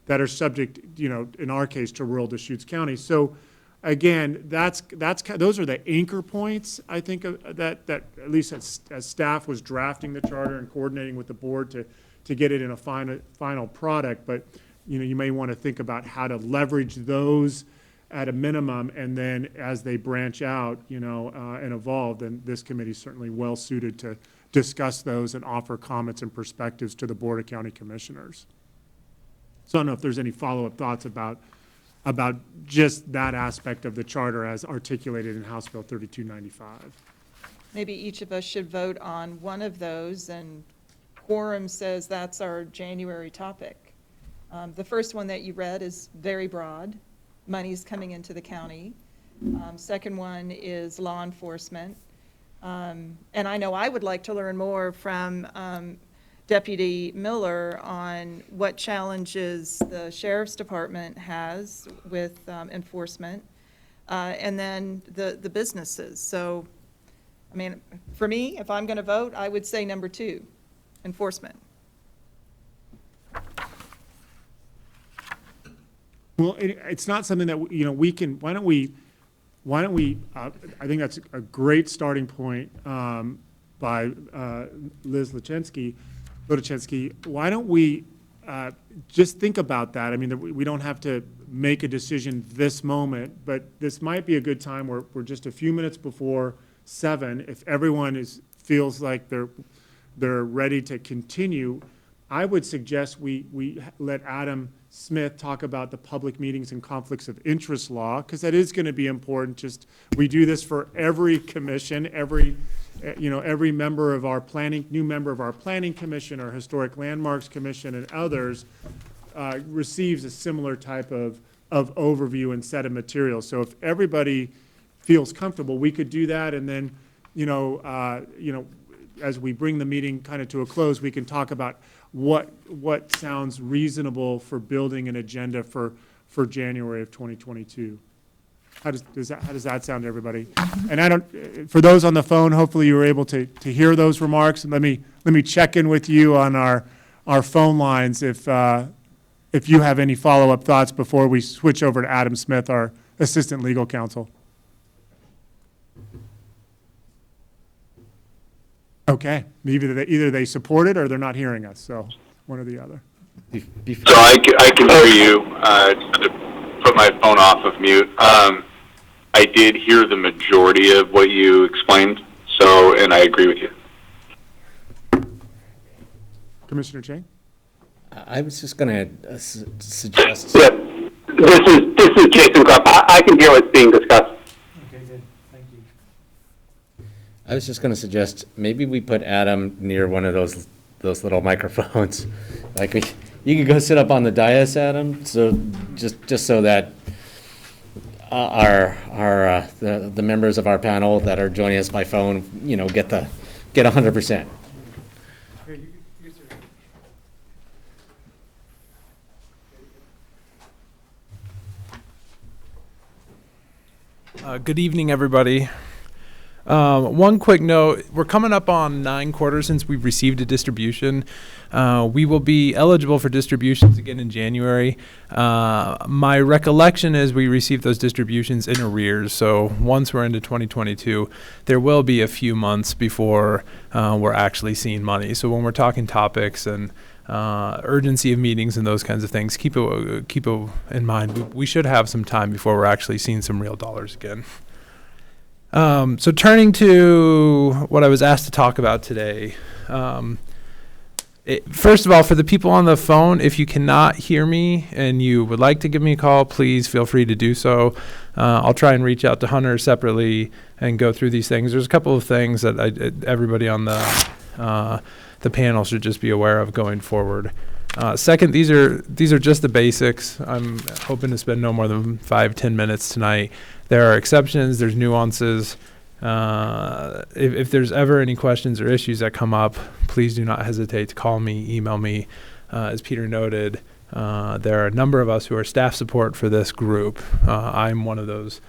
that are subject, in our case, to rural Deschutes County. So again, those are the anchor points, I think, that at least as staff was drafting the charter and coordinating with the board to get it in a final product. But you may want to think about how to leverage those at a minimum, and then as they branch out, and evolve, then this committee is certainly well suited to discuss those and offer comments and perspectives to the Board of County Commissioners. So I don't know if there's any follow-up thoughts about just that aspect of the charter as articulated in House Bill 3295. Maybe each of us should vote on one of those, and quorum says that's our January topic. The first one that you read is very broad. Money's coming into the county. Second one is law enforcement. And I know I would like to learn more from Deputy Miller on what challenges the Sheriff's Department has with enforcement, and then the businesses. So, I mean, for me, if I'm going to vote, I would say number 2, enforcement. Well, it's not something that, we can, why don't we, I think that's a great starting point by Liz Lachensky. Why don't we just think about that? I mean, we don't have to make a decision this moment, but this might be a good time where we're just a few minutes before 7. If everyone feels like they're ready to continue, I would suggest we let Adam Smith talk about the public meetings and conflicts of interest law, because that is going to be important. Just, we do this for every commission, every member of our new member of our planning commission or historic landmarks commission and others receives a similar type of overview and set of materials. So if everybody feels comfortable, we could do that, and then as we bring the meeting kind of to a close, we can talk about what sounds reasonable for building an agenda for January of 2022. How does that sound to everybody? And for those on the phone, hopefully you were able to hear those remarks. And let me check in with you on our phone lines if you have any follow-up thoughts before we switch over to Adam Smith, our Assistant Legal Counsel. Okay, either they support it or they're not hearing us, so one or the other. So I can hear you. To put my phone off of mute. I did hear the majority of what you explained, and I agree with you. Commissioner Chang? I was just going to suggest. Yeah, this is Jason Krupp. I can hear what's being discussed. Okay, good. Thank you. I was just going to suggest maybe we put Adam near one of those little microphones. Like you could go sit up on the dais, Adam. So just so that the members of our panel that are joining us by phone, get 100%. Good evening, everybody. One quick note, we're coming up on 9 quarters since we've received a distribution. We will be eligible for distributions again in January. My recollection is we received those distributions in arrears, so once we're into 2022, there will be a few months before we're actually seeing money. So when we're talking topics and urgency of meetings and those kinds of things, keep it in mind. We should have some time before we're actually seeing some real dollars again. So turning to what I was asked to talk about today, first of all, for the people on the phone, if you cannot hear me and you would like to give me a call, please feel free to do so. I'll try and reach out to Hunter separately and go through these things. There's a couple of things that everybody on the panel should just be aware of going forward. Second, these are just the basics. I'm hoping to spend no more than 5-10 minutes tonight. there are exceptions, there's nuances. If there's ever any questions or issues that come up, please do not hesitate to call me, email me. As Peter noted, there are a number of us who are staff support for this group. I'm one of those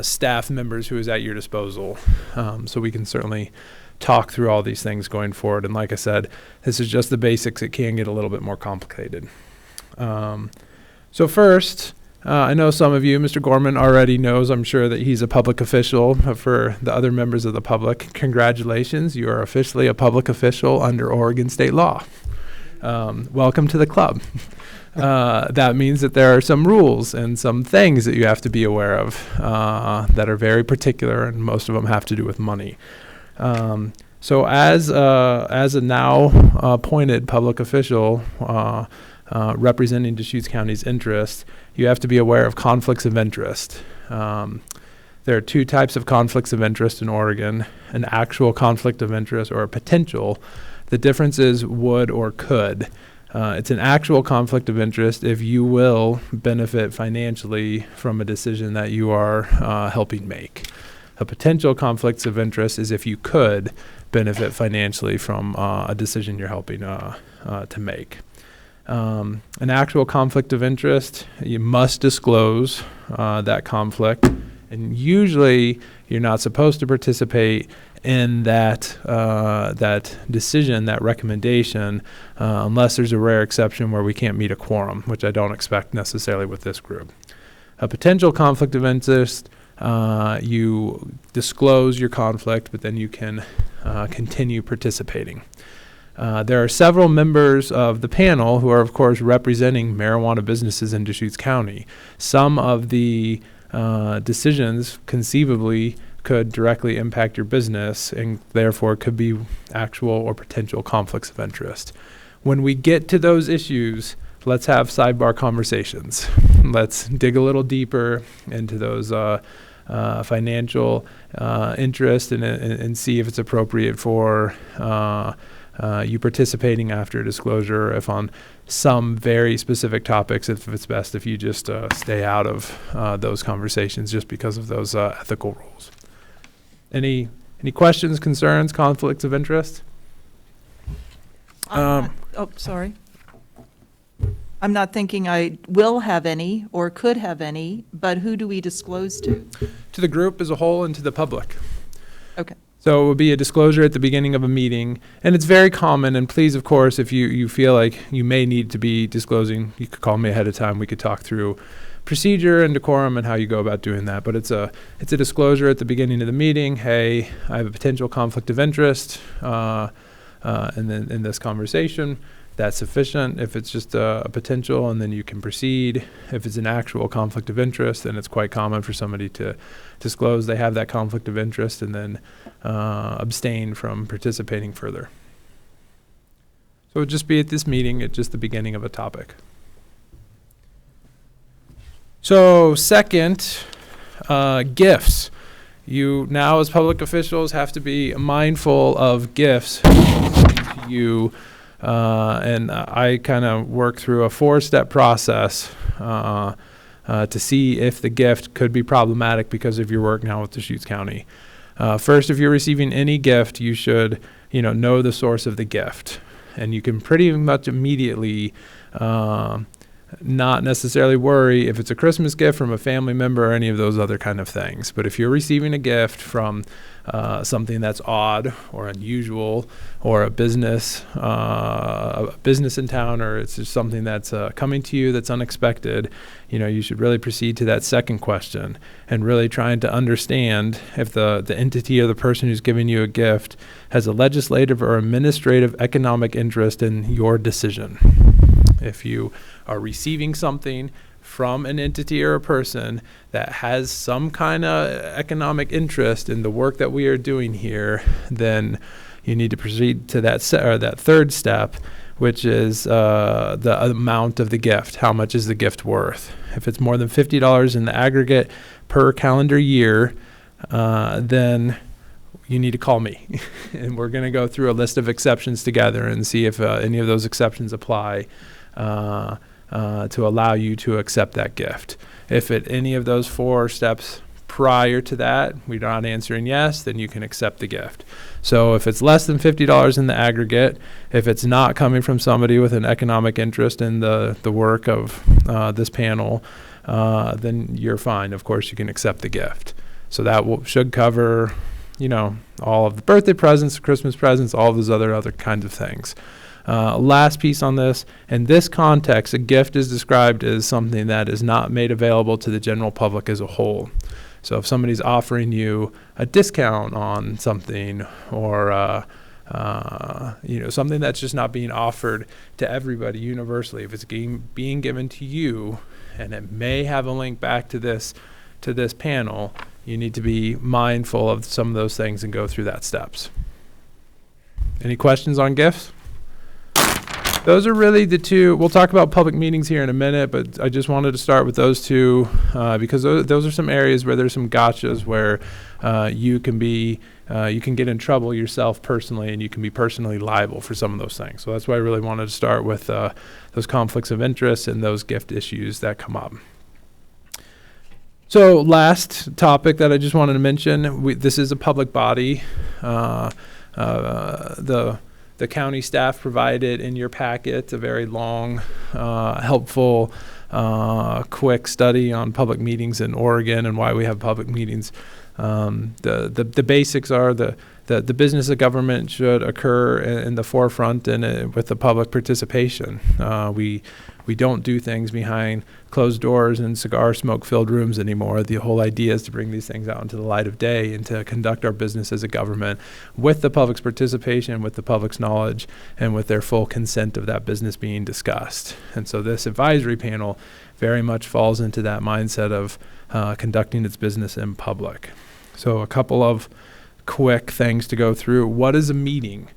staff members who is at your disposal. So we can certainly talk through all these things going forward. And like I said, this is just the basics. It can get a little bit more complicated. So first, I know some of you, Mr. Gorman already knows, I'm sure, that he's a public official. For the other members of the public, congratulations. You are officially a public official under Oregon state law. Welcome to the club. That means that there are some rules and some things that you have to be aware of that are very particular, and most of them have to do with money. So as a now appointed public official representing Deschutes County's interest, you have to be aware of conflicts of interest. There are two types of conflicts of interest in Oregon: an actual conflict of interest or a potential. The difference is would or could. It's an actual conflict of interest if you will benefit financially from a decision that you are helping make. A potential conflict of interest is if you could benefit financially from a decision you're helping to make. An actual conflict of interest, you must disclose that conflict, and usually you're not supposed to participate in that decision, that recommendation, unless there's a rare exception where we can't meet a quorum, which I don't expect necessarily with this group. A potential conflict of interest, you disclose your conflict, but then you can continue participating. There are several members of the panel who are, of course, representing marijuana businesses in Deschutes County. Some of the decisions conceivably could directly impact your business and therefore could be actual or potential conflicts of interest. When we get to those issues, let's have sidebar conversations. Let's dig a little deeper into those financial interest and see if it's appropriate for you participating after disclosure, if on some very specific topics, if it's best if you just stay out of those conversations just because of those ethical rules. Any questions, concerns, conflicts of interest? Sorry. I'm not thinking I will have any or could have any, but who do we disclose to? To the group as a whole and to the public. Okay. So it would be a disclosure at the beginning of a meeting, and it's very common, and please, of course, if you feel like you may need to be disclosing, you could call me ahead of time. We could talk through procedure and decorum and how you go about doing that. But it's a disclosure at the beginning of the meeting. Hey, I have a potential conflict of interest, and then in this conversation, that's sufficient. If it's just a potential, and then you can proceed. If it's an actual conflict of interest, then it's quite common for somebody to disclose they have that conflict of interest and then abstain from participating further. So it would just be at this meeting, at just the beginning of a topic. So second, gifts. You now as public officials have to be mindful of gifts to you. And I kind of work through a 4-step process to see if the gift could be problematic because of your work now with Deschutes County. First, if you're receiving any gift, you should, know the source of the gift, and you can pretty much immediately not necessarily worry if it's a Christmas gift from a family member or any of those other kind of things. But if you're receiving a gift from something that's odd or unusual, or a business in town, or it's just something that's coming to you that's unexpected, you should really proceed to that second question and really trying to understand if the entity or the person who's giving you a gift has a legislative or administrative economic interest in your decision. If you are receiving something from an entity or a person that has some kind of economic interest in the work that we are doing here, then you need to proceed to that third step, which is the amount of the gift. How much is the gift worth? If it's more than $50 in the aggregate per calendar year, then you need to call me. And we're going to go through a list of exceptions together and see if any of those exceptions apply to allow you to accept that gift. If at any of those 4 steps prior to that, we're not answering yes, then you can accept the gift. So if it's less than $50 in the aggregate, if it's not coming from somebody with an economic interest in the work of this panel, then you're fine. Of course, you can accept the gift. So that should cover, all of the birthday presents, Christmas presents, all of those other kinds of things. Last piece on this, in this context, a gift is described as something that is not made available to the general public as a whole. So if somebody's offering you a discount on something, or something that's just not being offered to everybody universally, if it's being given to you, and it may have a link back to this panel, you need to be mindful of some of those things and go through that steps. Any questions on gifts? Those are really the two. We'll talk about public meetings here in a minute, but I just wanted to start with those two because those are some areas where there's some gotchas where you can get in trouble yourself personally, and you can be personally liable for some of those things. So that's why I really wanted to start with those conflicts of interest and those gift issues that come up. So last topic that I just wanted to mention, this is a public body. The county staff provided in your packet a very long, helpful, quick study on public meetings in Oregon and why we have public meetings. The basics are the business of government should occur in the forefront and with the public participation. We don't do things behind closed doors and cigar smoke-filled rooms anymore. The whole idea is to bring these things out into the light of day and to conduct our business as a government with the public's participation, with the public's knowledge, and with their full consent of that business being discussed. And so this advisory panel very much falls into that mindset of conducting its business in public. So a couple of quick things to go through. What is a meeting?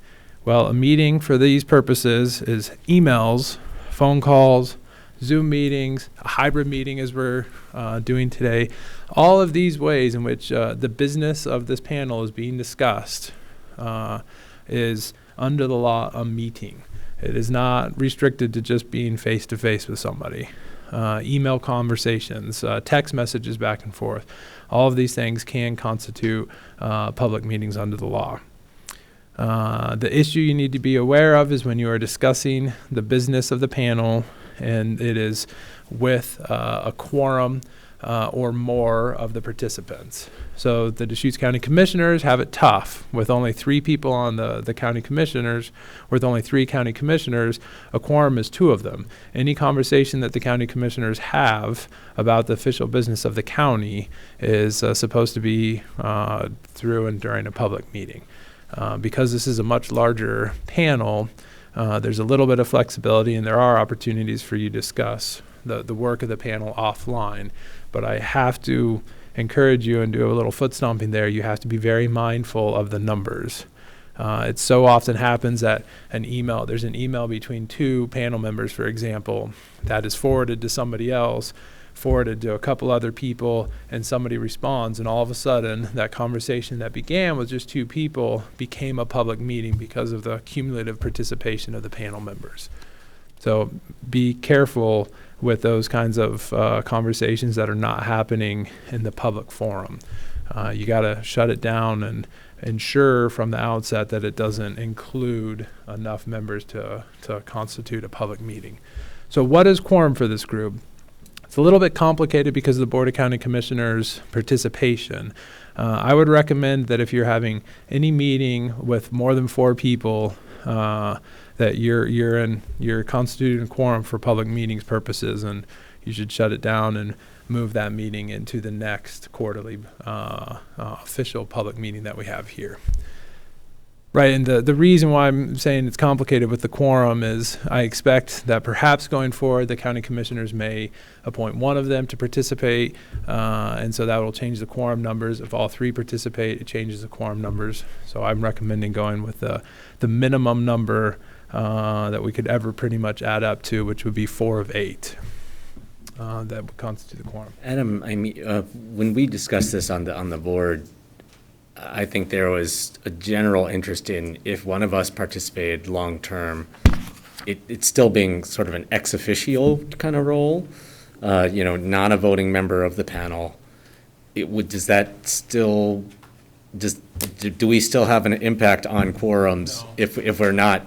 Well, a meeting for these purposes is emails, phone calls, Zoom meetings, a hybrid meeting as we're doing today. All of these ways in which the business of this panel is being discussed is under the law a meeting. It is not restricted to just being face-to-face with somebody. Email conversations, text messages back and forth. All of these things can constitute public meetings under the law. The issue you need to be aware of is when you are discussing the business of the panel and it is with a quorum or more of the participants. So the Deschutes County Commissioners have it tough. With only 3 people on the county commissioners, with only 3 county commissioners, a quorum is 2 of them. Any conversation that the county commissioners have about the official business of the county is supposed to be through and during a public meeting. Because this is a much larger panel, there's a little bit of flexibility, and there are opportunities for you to discuss the work of the panel offline. But I have to encourage you and do a little foot stomping there. You have to be very mindful of the numbers. It so often happens that there's an email between 2 panel members, for example, that is forwarded to somebody else, forwarded to a couple other people, and somebody responds, and all of a sudden that conversation that began with just 2 people became a public meeting because of the cumulative participation of the panel members. So be careful with those kinds of conversations that are not happening in the public forum. You got to shut it down and ensure from the outset that it doesn't include enough members to constitute a public meeting. So what is quorum for this group? It's a little bit complicated because of the Board of County Commissioners' participation. I would recommend that if you're having any meeting with more than 4 people, that you're constituting a quorum for public meetings purposes, and you should shut it down and move that meeting into the next quarterly official public meeting that we have here. Right, and the reason why I'm saying it's complicated with the quorum is I expect that perhaps going forward the county commissioners may appoint 1 of them to participate, and so that will change the quorum numbers. If all 3 participate, it changes the quorum numbers. So I'm recommending going with the minimum number that we could ever pretty much add up to, which would be 4 of 8. That would constitute the quorum. Adam, I mean, when we discussed this on the board, I think there was a general interest in if one of us participated long term, it's still being sort of an ex officio kind of role. not a voting member of the panel, does that still, do we still have an impact on quorums if we're not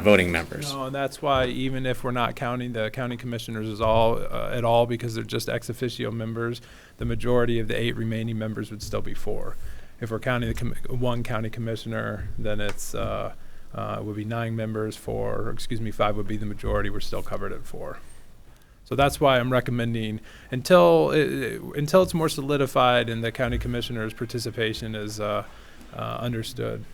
voting members? No, and that's why even if we're not counting the county commissioners at all, because they're just ex officio members, the majority of the 8 remaining members would still be 4. If we're counting the one county commissioner, then it's would be 9 members. 5 would be the majority. We're still covered at 4. So that's why I'm recommending until it's more solidified and the county commissioner's participation is understood.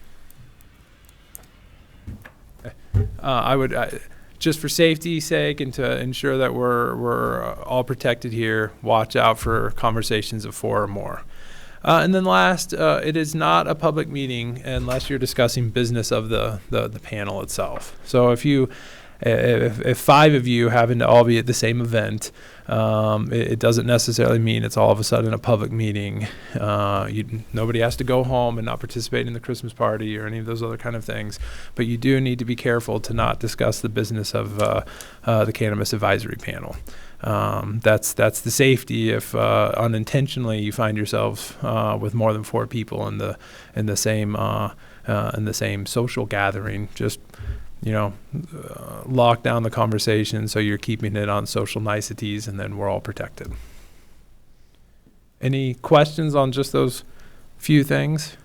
I would just for safety's sake and to ensure that we're all protected here, watch out for conversations of 4 or more. And then last, it is not a public meeting unless you're discussing business of the panel itself. So if 5 of you happen to all be at the same event, it doesn't necessarily mean it's all of a sudden a public meeting. Nobody has to go home and not participate in the Christmas party or any of those other kind of things. But you do need to be careful to not discuss the business of the Cannabis Advisory Panel. That's the safety if unintentionally you find yourself with more than 4 people in the same social gathering. Just lock down the conversation so you're keeping it on social niceties, and then we're all protected. Any questions on just those few things?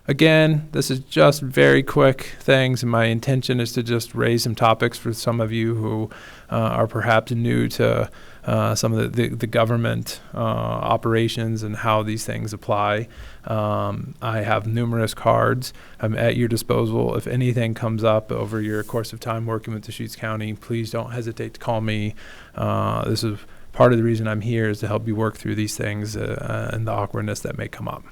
Again, this is just very quick things, and my intention is to just raise some topics for some of you who are perhaps new to some of the government operations and how these things apply. I have numerous cards. I'm at your disposal. If anything comes up over your course of time working with Deschutes County, please don't hesitate to call me. This is part of the reason I'm here, is to help you work through these things and the awkwardness that may come up.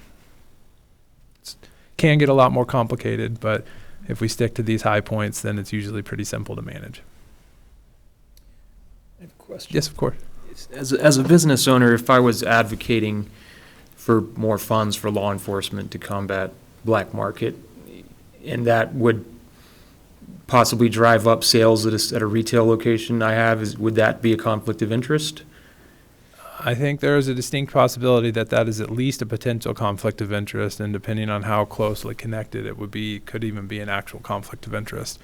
Can get a lot more complicated, but if we stick to these high points, then it's usually pretty simple to manage. I have a question. Yes, of course. As a business owner, if I was advocating for more funds for law enforcement to combat black market, and that would possibly drive up sales at a retail location I have, would that be a conflict of interest? I think there is a distinct possibility that is at least a potential conflict of interest, and depending on how closely connected it would be, could even be an actual conflict of interest.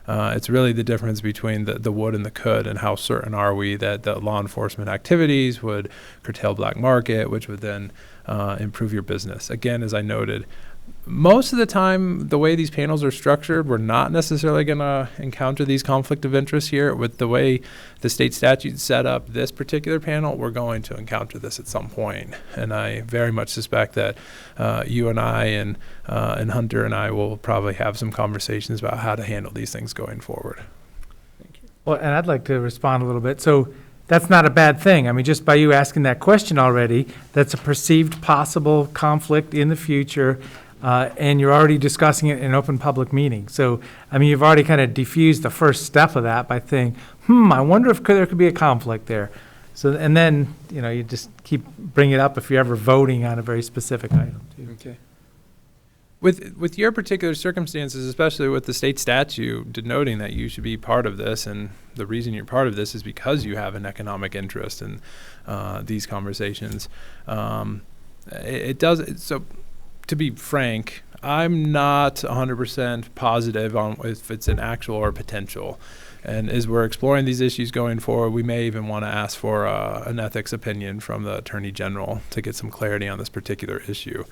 It's really the difference between the would and the could, and how certain are we that the law enforcement activities would curtail black market, which would then improve your business. Again, as I noted, most of the time, the way these panels are structured, we're not necessarily going to encounter these conflict of interest here. With the way the state statute set up this particular panel, we're going to encounter this at some point. And I very much suspect that you and I and Hunter and I will probably have some conversations about how to handle these things going forward. Thank you. Well, and I'd like to respond a little bit. So that's not a bad thing. I mean, just by you asking that question already, that's a perceived possible conflict in the future. And you're already discussing it in an open public meeting. So, I mean, you've already kind of diffused the first step of that by saying, I wonder if there could be a conflict there. So, and then, you just keep bringing it up if you're ever voting on a very specific item, too. Okay. With your particular circumstances, especially with the state statute denoting that you should be part of this, and the reason you're part of this is because you have an economic interest in these conversations, it does, so to be frank, I'm not 100% positive on if it's an actual or potential. And as we're exploring these issues going forward, we may even want to ask for an ethics opinion from the Attorney General to get some clarity on this particular issue.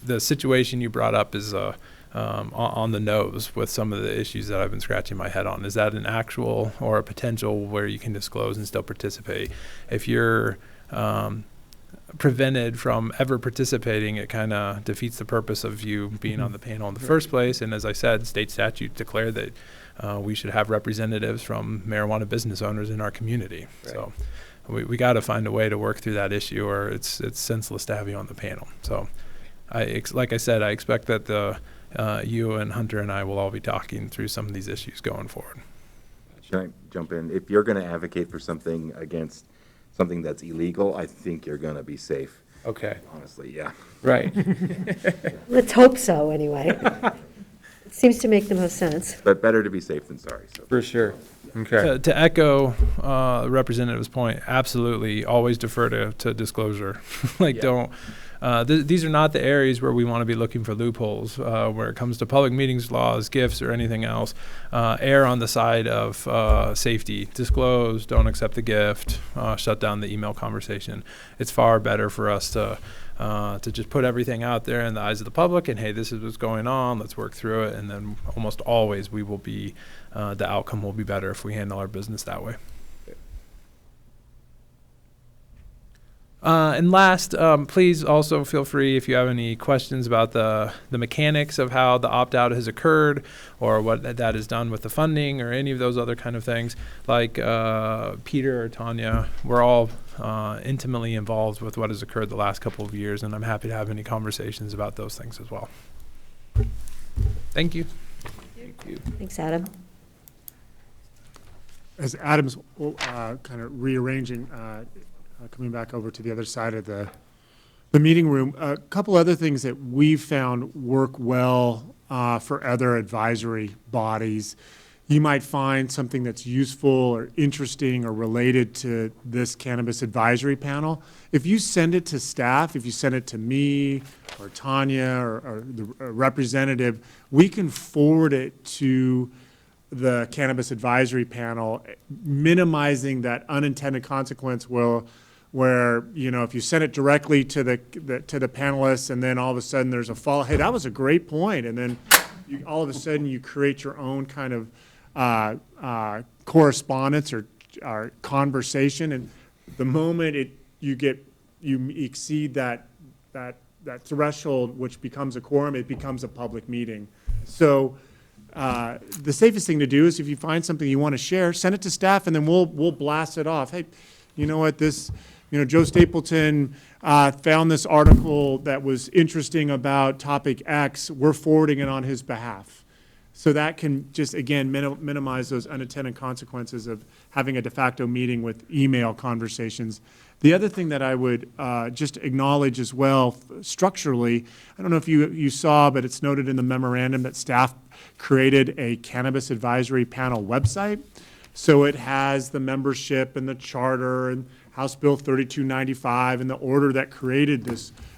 The situation you brought up is on the nose with some of the issues that I've been scratching my head on. Is that an actual or a potential where you can disclose and still participate? If you're prevented from ever participating, it kind of defeats the purpose of you being on the panel in the first place. And as I said, state statute declare that we should have representatives from marijuana business owners in our community. Right. So we got to find a way to work through that issue, or it's senseless to have you on the panel. So like I said, I expect that you and Hunter and I will all be talking through some of these issues going forward. Should I jump in? If you're going to advocate for something against something that's illegal, I think you're going to be safe. Okay. Honestly, yeah. Right. Let's hope so, anyway. seems to make the most sense. But better to be safe than sorry, so. For sure. Okay. To echo Representative's point, absolutely, always defer to disclosure. Like, don't, these are not the areas where we want to be looking for loopholes where it comes to public meetings laws, gifts, or anything else. Err on the side of safety. Disclose, don't accept the gift, shut down the email conversation. It's far better for us to just put everything out there in the eyes of the public and, hey, this is what's going on, let's work through it, and then almost always we will be, the outcome will be better if we handle our business that way. And last, please also feel free if you have any questions about the mechanics of how the opt-out has occurred or what that has done with the funding or any of those other kind of things. Like Peter or Tanya, we're all intimately involved with what has occurred the last couple of years, and I'm happy to have any conversations about those things as well. Thank you. Thank you. Thanks, Adam. As Adam's kind of rearranging, coming back over to the other side of the meeting room, a couple other things that we've found work well for other advisory bodies. You might find something that's useful or interesting or related to this cannabis advisory panel. If you send it to staff, if you send it to me or Tanya or the representative, we can forward it to the cannabis advisory panel, minimizing that unintended consequence where you know, if you send it directly to the panelists and then all of a sudden there's a fall, hey, that was a great point, and then all of a sudden you create your own kind of correspondence or conversation, and the moment you exceed that threshold, which becomes a quorum, it becomes a public meeting. So the safest thing to do is if you find something you want to share, send it to staff, and then we'll blast it off. Hey, you know what, Joe Stapleton found this article that was interesting about topic X. We're forwarding it on his behalf. So that can just, again, minimize those unintended consequences of having a de facto meeting with email conversations. The other thing that I would just acknowledge as well, structurally, I don't know if you saw, but it's noted in the memorandum that staff created a cannabis advisory panel website. So it has the membership and the charter and House Bill 3295 and the order that created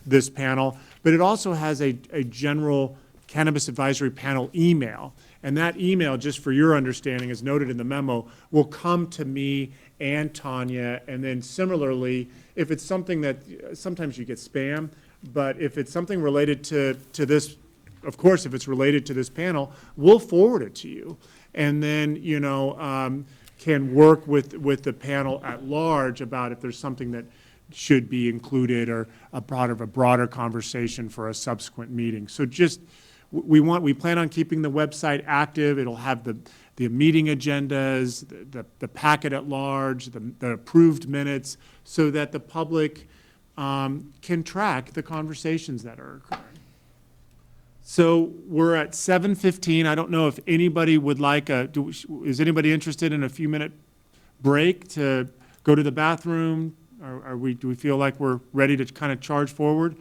this panel. But it also has a general cannabis advisory panel email. And that email, just for your understanding, as noted in the memo, will come to me and Tanya. And then similarly, if it's something that, sometimes you get spam, but if it's something related to this, of course, if it's related to this panel, we'll forward it to you. And then, can work with the panel at large about if there's something that should be included or a broader conversation for a subsequent meeting. So just, we plan on keeping the website active. It'll have the meeting agendas, the packet at large, the approved minutes, so that the public can track the conversations that are occurring. So we're at 7:15. I don't know if anybody would like is anybody interested in a few-minute break to go to the bathroom? Do we feel like we're ready to kind of charge forward?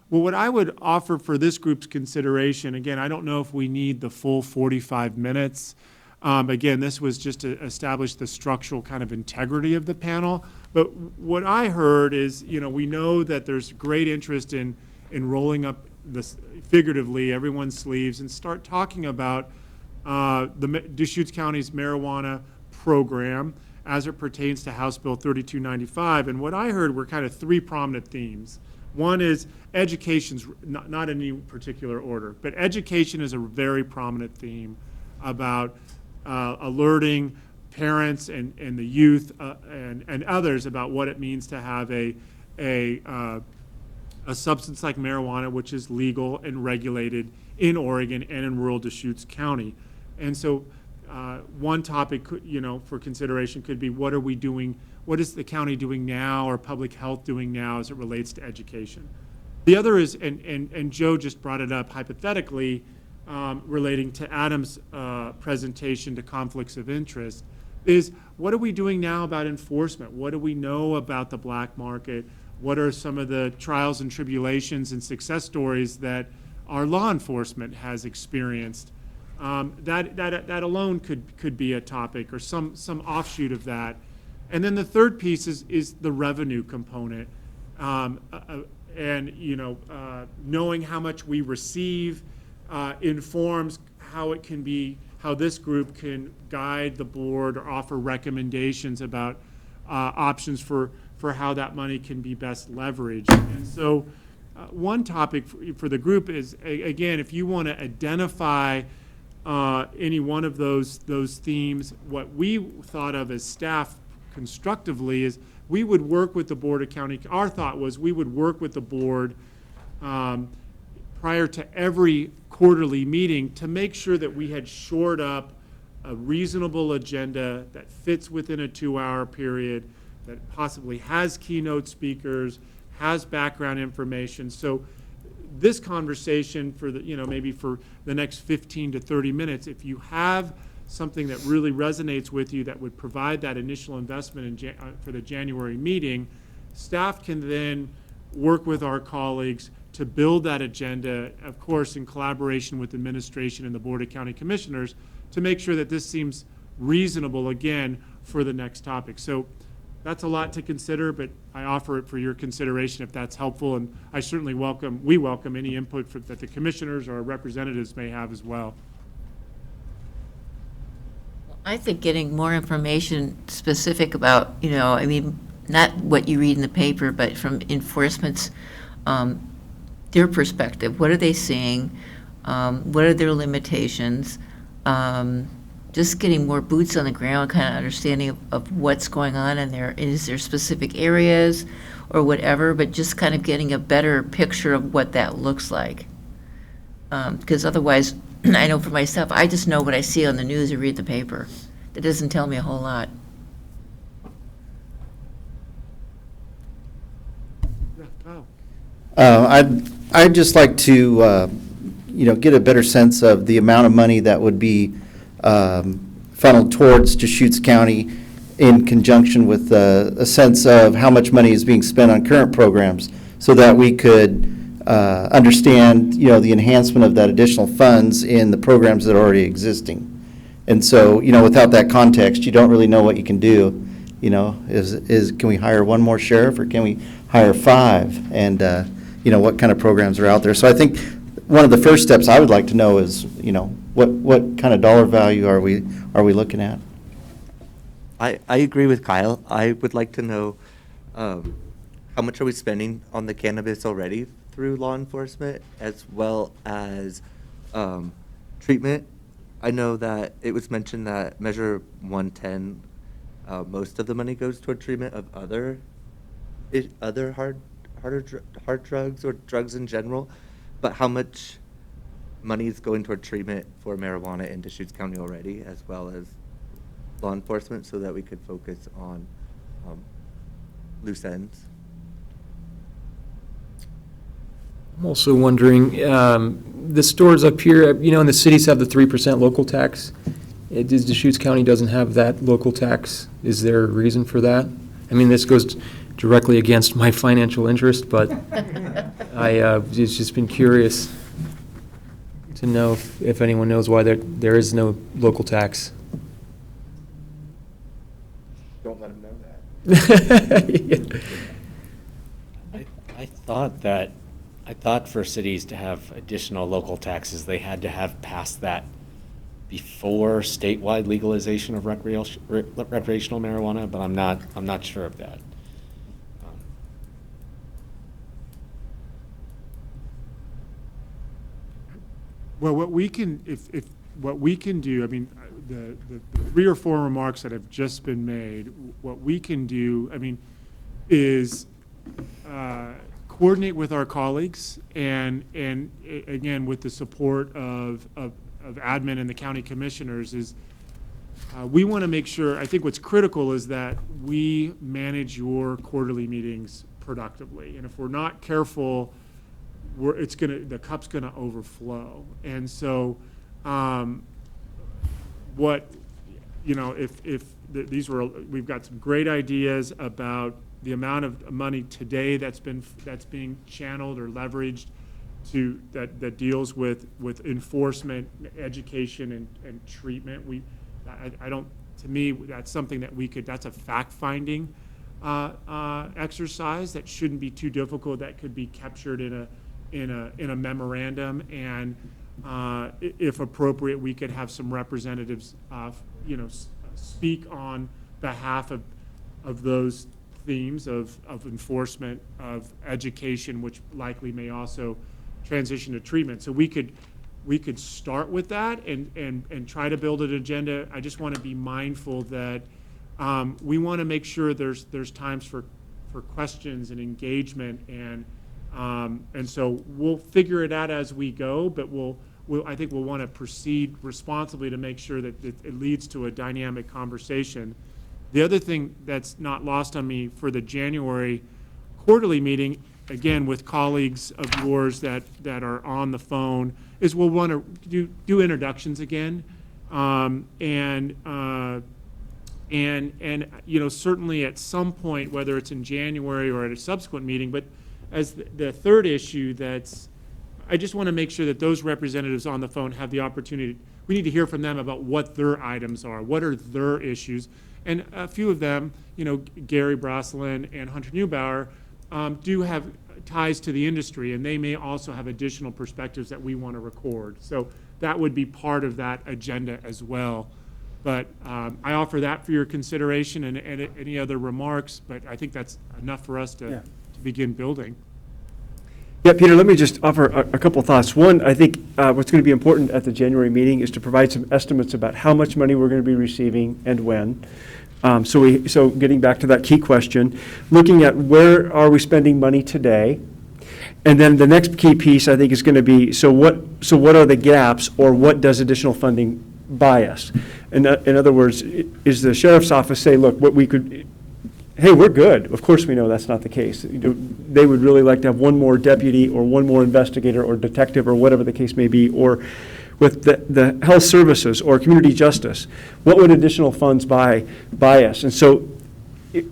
Well, what I would offer for this group's consideration, again, I don't know if we need the full 45 minutes. Again, this was just to establish the structural kind of integrity of the panel. But what I heard is, we know that there's great interest in rolling up this, figuratively, everyone's sleeves and start talking about the Deschutes County's marijuana program as it pertains to House Bill 3295. And what I heard were kind of three prominent themes. One is education's not in any particular order, but education is a very prominent theme about alerting parents and the youth and others about what it means to have a substance like marijuana, which is legal and regulated in Oregon and in rural Deschutes County. And so one topic, for consideration could be, what are we doing, what is the county doing now or public health doing now as it relates to education? The other is, and Joe just brought it up hypothetically, relating to Adam's presentation to conflicts of interest, is what are we doing now about enforcement? What do we know about the black market? What are some of the trials and tribulations and success stories that our law enforcement has experienced That alone could be a topic or some offshoot of that. And then the third piece is the revenue component. And, knowing how much we receive informs how this group can guide the board or offer recommendations about options for how that money can be best leveraged. And so one topic for the group is, again, if you want to identify any one of those themes, what we thought of as staff constructively is we would work with the Board of County, our thought was we would work with the board prior to every quarterly meeting to make sure that we had shored up a reasonable agenda that fits within a 2-hour period, that possibly has keynote speakers, has background information. So this conversation for maybe for the next 15 to 30 minutes, if you have something that really resonates with you that would provide that initial investment for the January meeting, staff can then work with our colleagues to build that agenda, of course, in collaboration with administration and the Board of County Commissioners, to make sure that this seems reasonable, again, for the next topic. So that's a lot to consider, but I offer it for your consideration if that's helpful, and I certainly we welcome any input that the commissioners or representatives may have as well. I think getting more information specific about, not what you read in the paper, but from enforcement's, their perspective. What are they seeing? What are their limitations? Just getting more boots on the ground, kind of understanding of what's going on in there. Is there specific areas or whatever, but just kind of getting a better picture of what that looks like. Because otherwise, I know for myself, I just know what I see on the news or read the paper. That doesn't tell me a whole lot. I'd just like to, get a better sense of the amount of money that would be funneled towards Deschutes County in conjunction with a sense of how much money is being spent on current programs, so that we could understand, the enhancement of that additional funds in the programs that are already existing. And so, without that context, you don't really know what you can do. Can we hire one more sheriff, or can we hire 5? And, what kind of programs are out there. So I think one of the first steps I would like to know is, what kind of dollar value are we looking at? I agree with Kyle. I would like to know how much are we spending on the cannabis already through law enforcement, as well as treatment. I know that it was mentioned that Measure 110, most of the money goes toward treatment of other hard drugs or drugs in general, but how much money is going toward treatment for marijuana in Deschutes County already, as well as law enforcement, so that we could focus on loose ends? I'm also wondering, the stores up here, and the cities have the 3% local tax. Deschutes County doesn't have that local tax. Is there a reason for that? This goes directly against my financial interest, but I've just been curious to know if anyone knows why there is no local tax. Don't let them know that. I thought for cities to have additional local taxes, they had to have passed that before statewide legalization of recreational marijuana, but I'm not sure of that. Well, what we can do, the 3 or 4 remarks that have just been made, what we can do, is coordinate with our colleagues and again, with the support of admin and the county commissioners, is we want to make sure, I think what's critical is that we manage your quarterly meetings productively. And if we're not careful, the cup's gonna overflow. And so, we've got some great ideas about the amount of money today that's being channeled or leveraged that deals with enforcement, education, and treatment. I don't, to me, that's something that that's a fact-finding exercise that shouldn't be too difficult, that could be captured in a memorandum, and if appropriate, we could have some representatives, speak on behalf of those themes of enforcement, of education, which likely may also transition to treatment. So we could start with that and try to build an agenda. I just want to be mindful that we want to make sure there's times for questions and engagement, and so we'll figure it out as we go, but I think we'll want to proceed responsibly to make sure that it leads to a dynamic conversation. The other thing that's not lost on me for the January quarterly meeting, again, with colleagues of yours that are on the phone, is we'll want to do introductions again, and certainly at some point, whether it's in January or at a subsequent meeting. But as the third issue, I just want to make sure that those representatives on the phone have the opportunity. We need to hear from them about what their items are, what are their issues. And a few of them, Gary Brosselin and Hunter Neubauer, do have ties to the industry, and they may also have additional perspectives that we want to record. So that would be part of that agenda as well. But I offer that for your consideration and any other remarks, but I think that's enough for us to begin building. Yeah, Peter, let me just offer a couple thoughts. One, I think what's going to be important at the January meeting is to provide some estimates about how much money we're going to be receiving and when. So getting back to that key question, looking at where are we spending money today, and then the next key piece I think is going to be, so what are the gaps, or what does additional funding buy us? In other words, is the sheriff's office say, look, what we could, hey, we're good. Of course we know that's not the case. They would really like to have one more deputy or one more investigator or detective or whatever the case may be, or with the health services or community justice, what would additional funds buy us? And so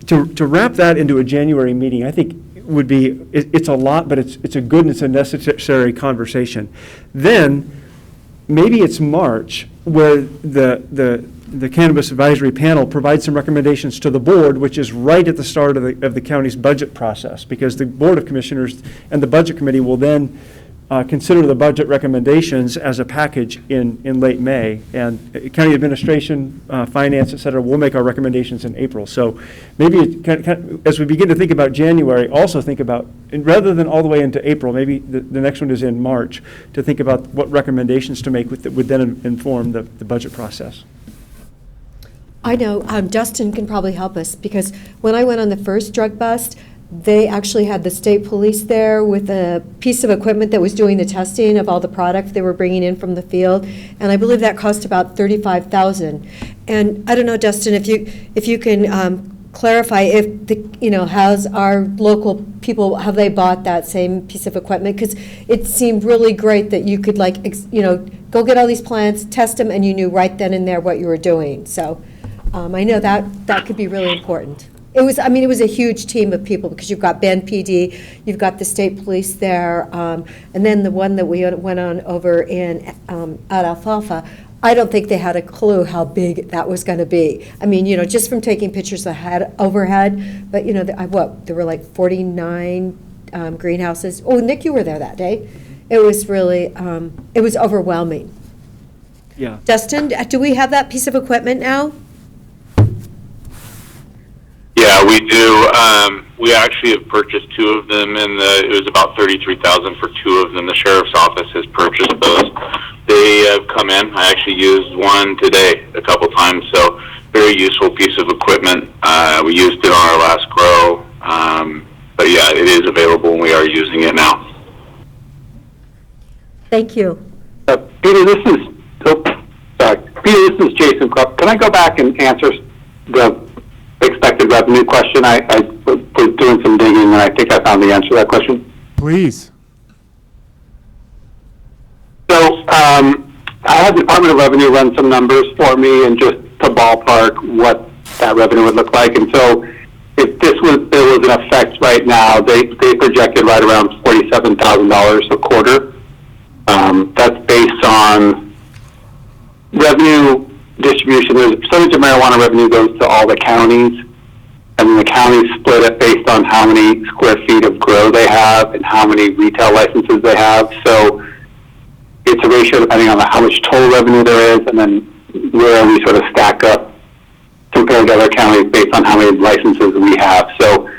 to wrap that into a January meeting, I think would be, it's a lot, but it's a good and it's a necessary conversation. Then maybe it's March where the Cannabis Advisory Panel provides some recommendations to the board, which is right at the start of the county's budget process, because the Board of Commissioners and the Budget Committee will then consider the budget recommendations as a package in late May, and county administration, finance, et cetera, will make our recommendations in April. So maybe as we begin to think about January, also think about, and rather than all the way into April, maybe the next one is in March, to think about what recommendations to make that would then inform the budget process. I know Dustin can probably help us, because when I went on the first drug bust, they actually had the state police there with a piece of equipment that was doing the testing of all the product they were bringing in from the field, and I believe that cost about $35,000. And I don't know, Dustin, if you can clarify if how's our local people, have they bought that same piece of equipment? Because it seemed really great that you could go get all these plants, test them, and you knew right then and there what you were doing. So I know that could be really important. It was a huge team of people, because you've got Bend PD, you've got the state police there, and then the one that we went on over in at Alfalfa, I don't think they had a clue how big that was going to be. Just from taking pictures overhead, but there were like 49 greenhouses. Oh, Nick, you were there that day. It was really, it was overwhelming. Yeah. Dustin, do we have that piece of equipment now? Yeah, we do. We actually have purchased two of them, and it was about $33,000 for two of them. The sheriff's office has purchased those. They have come in. I actually used one today a couple times, so very useful piece of equipment. We used it on our last grow, but yeah, it is available, and we are using it now. Thank you. Peter, this is Jason Krupp. Can I go back and answer the expected revenue question? I was doing some digging, and I think I found the answer to that question. Please. So I had the Department of Revenue run some numbers for me, and just to ballpark what that revenue would look like. And so if there was an effect right now, they projected right around $47,000 a quarter. That's based on revenue distribution. There's a percentage of marijuana revenue goes to all the counties, and then the counties split it based on how many square feet of grow they have and how many retail licenses they have. So it's a ratio depending on how much total revenue there is, and then where we sort of stack up compared to other counties based on how many licenses we have. So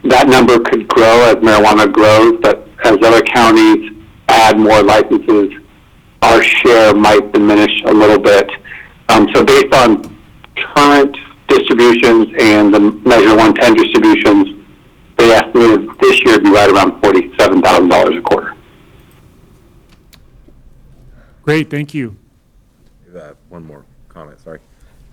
that number could grow as marijuana grows, but as other counties add more licenses, our share might diminish a little bit. So based on current distributions and the Measure 110 distributions, they estimated this year to be right around $47,000 a quarter. Great, thank you. One more comment, sorry.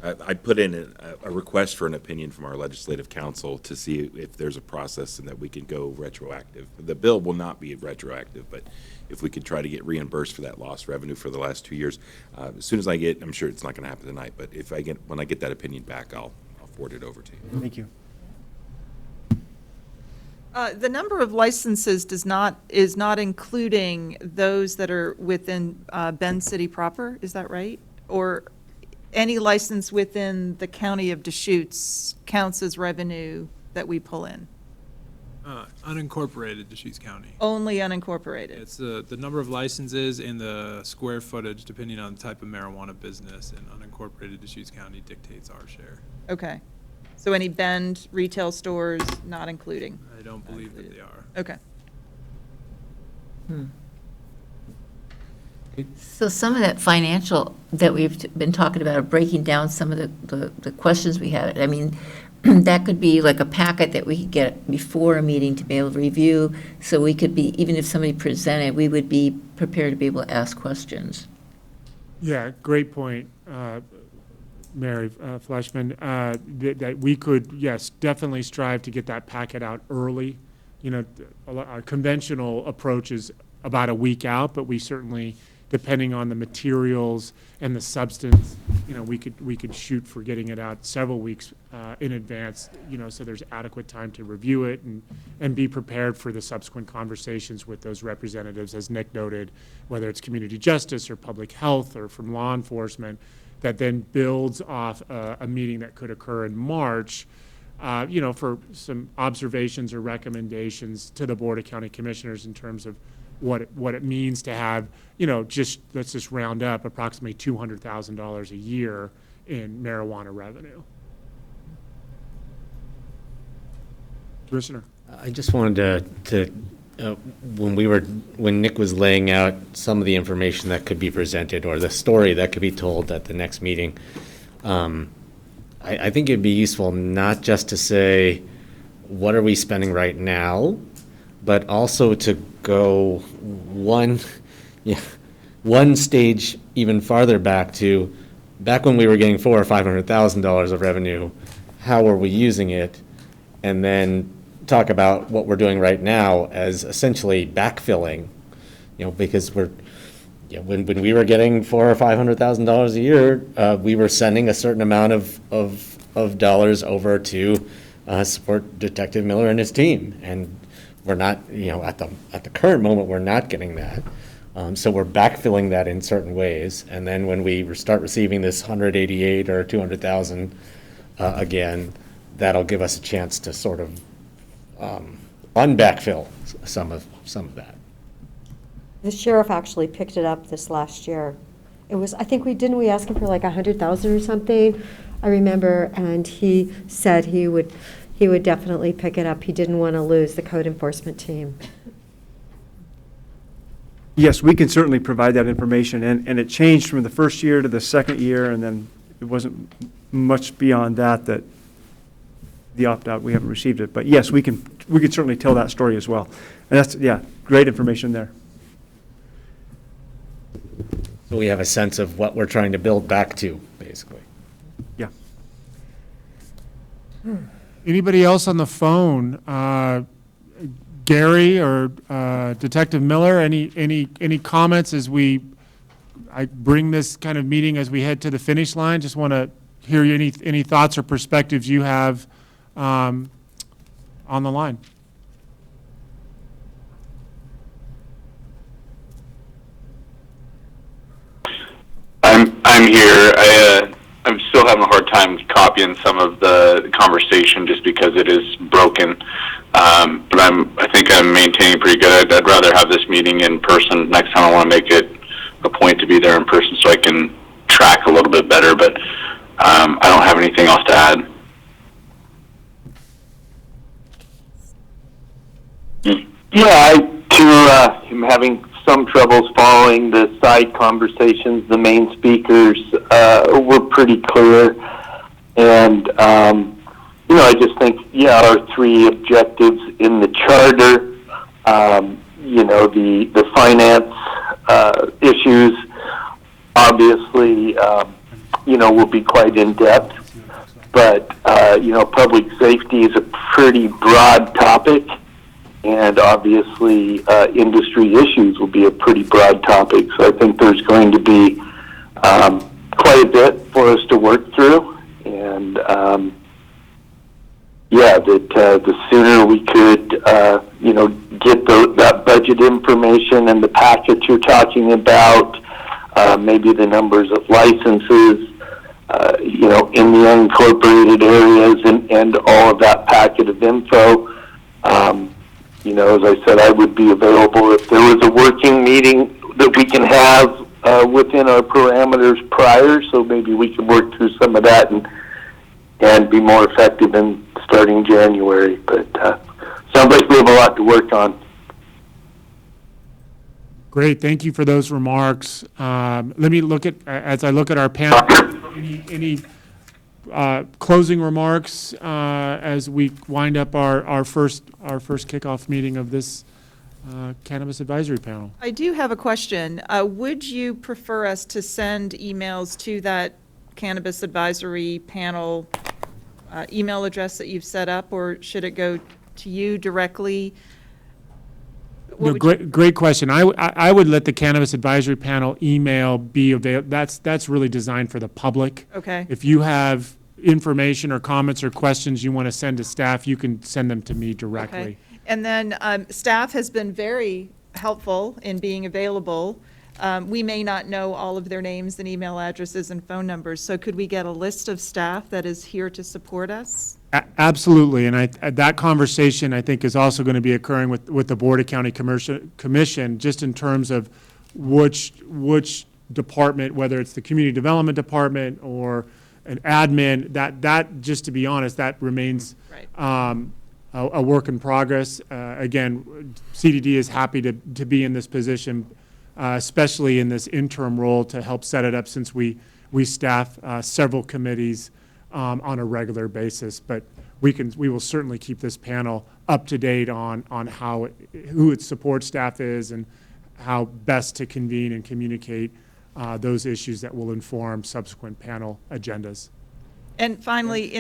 I put in a request for an opinion from our legislative council to see if there's a process and that we can go retroactive. The bill will not be retroactive, but if we could try to get reimbursed for that lost revenue for the last 2 years, as soon as I get, I'm sure it's not going to happen tonight, but when I get that opinion back, I'll forward it over to you. Thank you. The number of licenses is not including those that are within Bend City proper, is that right? Or any license within the county of Deschutes counts as revenue that we pull in? Unincorporated Deschutes County. Only unincorporated? It's the number of licenses and the square footage, depending on the type of marijuana business, and unincorporated Deschutes County dictates our share. Okay. So any Bend retail stores, not including? I don't believe that they are. Okay. So some of that financial that we've been talking about, breaking down some of the questions we had, I mean, that could be like a packet that we could get before a meeting to be able to review, so we could be, even if somebody presented, we would be prepared to be able to ask questions. Yeah, great point, Mary Fleshman, that we could, yes, definitely strive to get that packet out early. You know, our conventional approach is about a week out, but we certainly, depending on the materials and the substance, you know, we could shoot for getting it out several weeks in advance, you know, so there's adequate time to review it and be prepared for the subsequent conversations with those representatives, as Nick noted, whether it's community justice or public health or from law enforcement, that then builds off a meeting that could occur in March, you know, for some observations or recommendations to the Board of County Commissioners in terms of what it means to have, you know, let's just round up approximately $200,000 a year in marijuana revenue. Commissioner. I just wanted to when Nick was laying out some of the information that could be presented or the story that could be told at the next meeting, I think it'd be useful not just to say, what are we spending right now, but also to go one stage even farther back when we were getting $400,000 or $500,000 of revenue, how are we using it, and then talk about what we're doing right now as essentially backfilling, you know, because when we were getting $400,000 or $500,000 a year, we were sending a certain amount of dollars over to support Detective Miller and his team, and we're not, you know, at the current moment, we're not getting that. So we're backfilling that in certain ways, and then when we start receiving this 188 or 200,000 again, that'll give us a chance to sort of unbackfill some of that. The sheriff actually picked it up this last year. It was, I think didn't we ask him for like 100,000 or something? I remember, and he said he would definitely pick it up. He didn't want to lose the code enforcement team. Yes, we can certainly provide that information, and it changed from the first year to the second year, and then it wasn't much beyond that the opt-out, we haven't received it. But yes, we can certainly tell that story as well. And that's, yeah, great information there. So we have a sense of what we're trying to build back to, basically. Yeah. Anybody else on the phone? Gary or Detective Miller, any comments as I bring this kind of meeting as we head to the finish line? Just want to hear any thoughts or perspectives you have on the line. I'm here. I'm still having a hard time copying some of the conversation just because it is broken. But I think I'm maintaining pretty good. I'd rather have this meeting in person. Next time I want to make it a point to be there in person so I can track a little bit better. But I don't have anything else to add. Yeah, I too am having some troubles following the side conversations. The main speakers were pretty clear, and I just think our three objectives in the charter, the finance issues, obviously, will be quite in depth, but public safety is a pretty broad topic. And obviously, industry issues will be a pretty broad topic. So I think there's going to be quite a bit for us to work through. And the sooner we could, get that budget information and the package you're talking about, maybe the numbers of licenses, in the unincorporated areas, and all of that packet of info. As I said, I would be available if there was a working meeting that we can have within our parameters prior, so maybe we can work through some of that and be more effective in starting January. But sounds like we have a lot to work on. Great, thank you for those remarks. Let me as I look at our panel, any closing remarks as we wind up our first kickoff meeting of this Cannabis Advisory Panel. I do have a question. Would you prefer us to send emails to that Cannabis Advisory Panel email address that you've set up, or should it go to you directly? No, great question. I would let the Cannabis Advisory Panel email be available. That's really designed for the public. Okay. If you have information or comments or questions you want to send to staff, you can send them to me directly. Okay. And then staff has been very helpful in being available. We may not know all of their names and email addresses and phone numbers, so could we get a list of staff that is here to support us? Absolutely, and that conversation, I think, is also going to be occurring with the Board of County Commission, just in terms of which department, whether it's the Community Development Department or an admin, that just to be honest, that remains a work in progress. Again, CDD is happy to be in this position, especially in this interim role, to help set it up, since we staff several committees on a regular basis. But we will certainly keep this panel up to date on who its support staff is and how best to convene and communicate those issues that will inform subsequent panel agendas. And finally,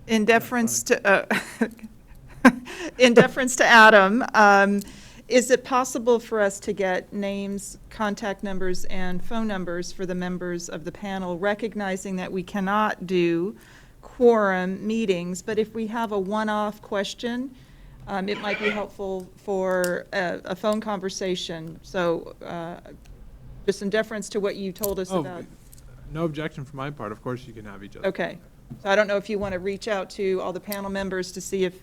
in deference to in deference to Adam, is it possible for us to get names, contact numbers, and phone numbers for the members of the panel, recognizing that we cannot do quorum meetings, but if we have a one-off question, it might be helpful for a phone conversation. So just in deference to what you told us about. No objection from my part. Of course you can have each other. Okay. So I don't know if you want to reach out to all the panel members to see if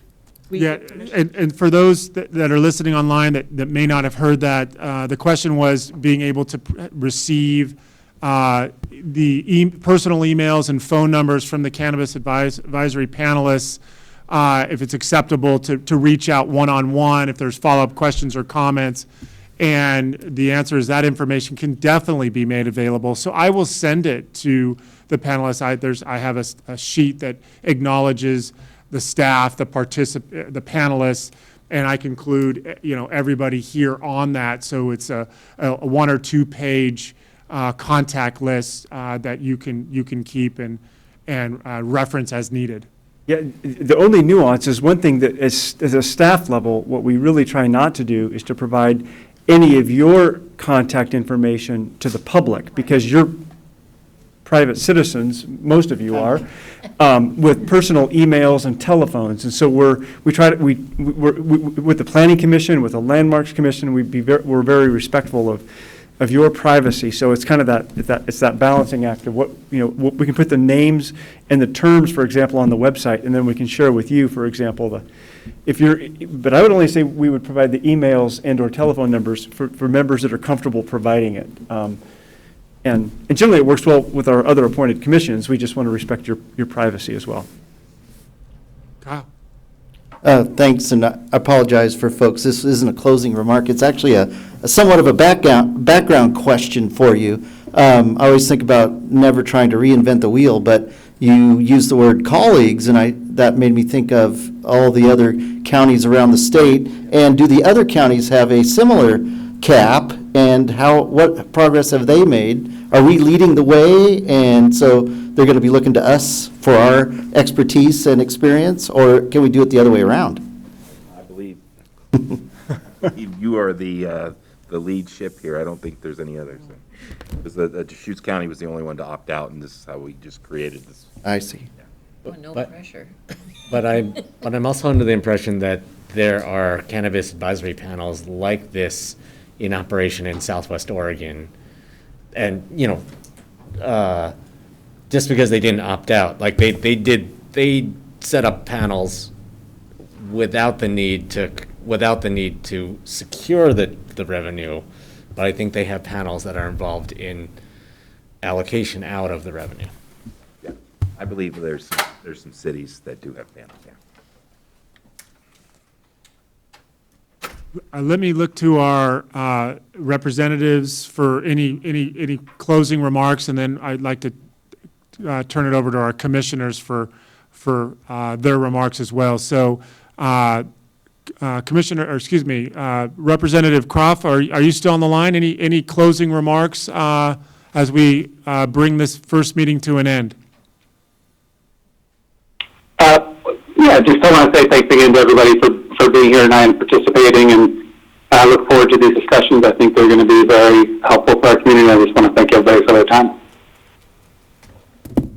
we get permission. And for those that are listening online that may not have heard that, the question was being able to receive the personal emails and phone numbers from the Cannabis Advisory panelists, if it's acceptable to reach out one-on-one if there's follow-up questions or comments. And the answer is that information can definitely be made available. So I will send it to the panelists. I have a sheet that acknowledges the staff, the panelists, and I can include everybody here on that. So it's a 1 or 2 page contact list that you can keep and reference as needed. Yeah, the only nuance is one thing that as a staff level, what we really try not to do is to provide any of your contact information to the public, because you're private citizens, most of you are, with personal emails and telephones. And so we're with the Planning Commission, with the Landmarks Commission, we're very respectful of of your privacy. So it's kind of it's that balancing act of what, we can put the names and the terms, for example, on the website, and then we can share with you, for example, but I would only say we would provide the emails and/or telephone numbers for members that are comfortable providing it. And generally, it works well with our other appointed commissions. We just want to respect your privacy as well. Kyle? Thanks, and I apologize for folks. This isn't a closing remark. It's actually a somewhat of a background question for you. I always think about never trying to reinvent the wheel, but you use the word colleagues, and that made me think of all the other counties around the state. And do the other counties have a similar cap, and what progress have they made? Are we leading the way, and so they're going to be looking to us for our expertise and experience, or can we do it the other way around? I believe you are the lead ship here. I don't think there's any others. Because Deschutes County was the only one to opt out, and this is how we just created this. I see. No But- pressure. But I'm also under the impression that there are cannabis advisory panels like this in operation in Southwest Oregon. And, just because they didn't opt out, like they set up panels without the need to secure the revenue. But I think they have panels that are involved in allocation out of the revenue. Yeah, I believe there's some cities that do have panels, yeah. Let me look to our representatives for any closing remarks, and then I'd like to turn it over to our commissioners for their remarks as well. So, Representative Croft, are you still on the line? Any closing remarks as we bring this first meeting to an end? Yeah, just I want to say thanks again to everybody for being here tonight and participating, and I look forward to these discussions. I think they're going to be very helpful for our community. I just want to thank everybody for their time.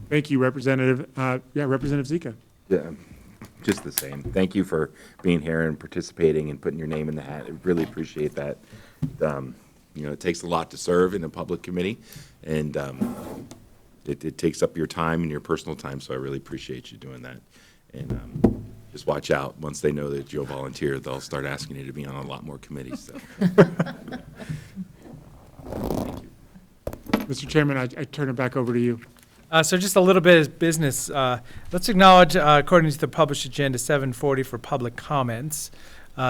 Thank you, Representative. Representative Zika. Yeah, just the same. Thank you for being here and participating and putting your name in the hat. I really appreciate that. It takes a lot to serve in a public committee, and it takes up your time and your personal time, so I really appreciate you doing that. And just watch out. Once they know that you'll volunteer, they'll start asking you to be on a lot more committees. So. Thank you. Mr. Chairman, I turn it back over to you. So just a little bit of business. Let's acknowledge, according to the published agenda, 7:40 for public comments.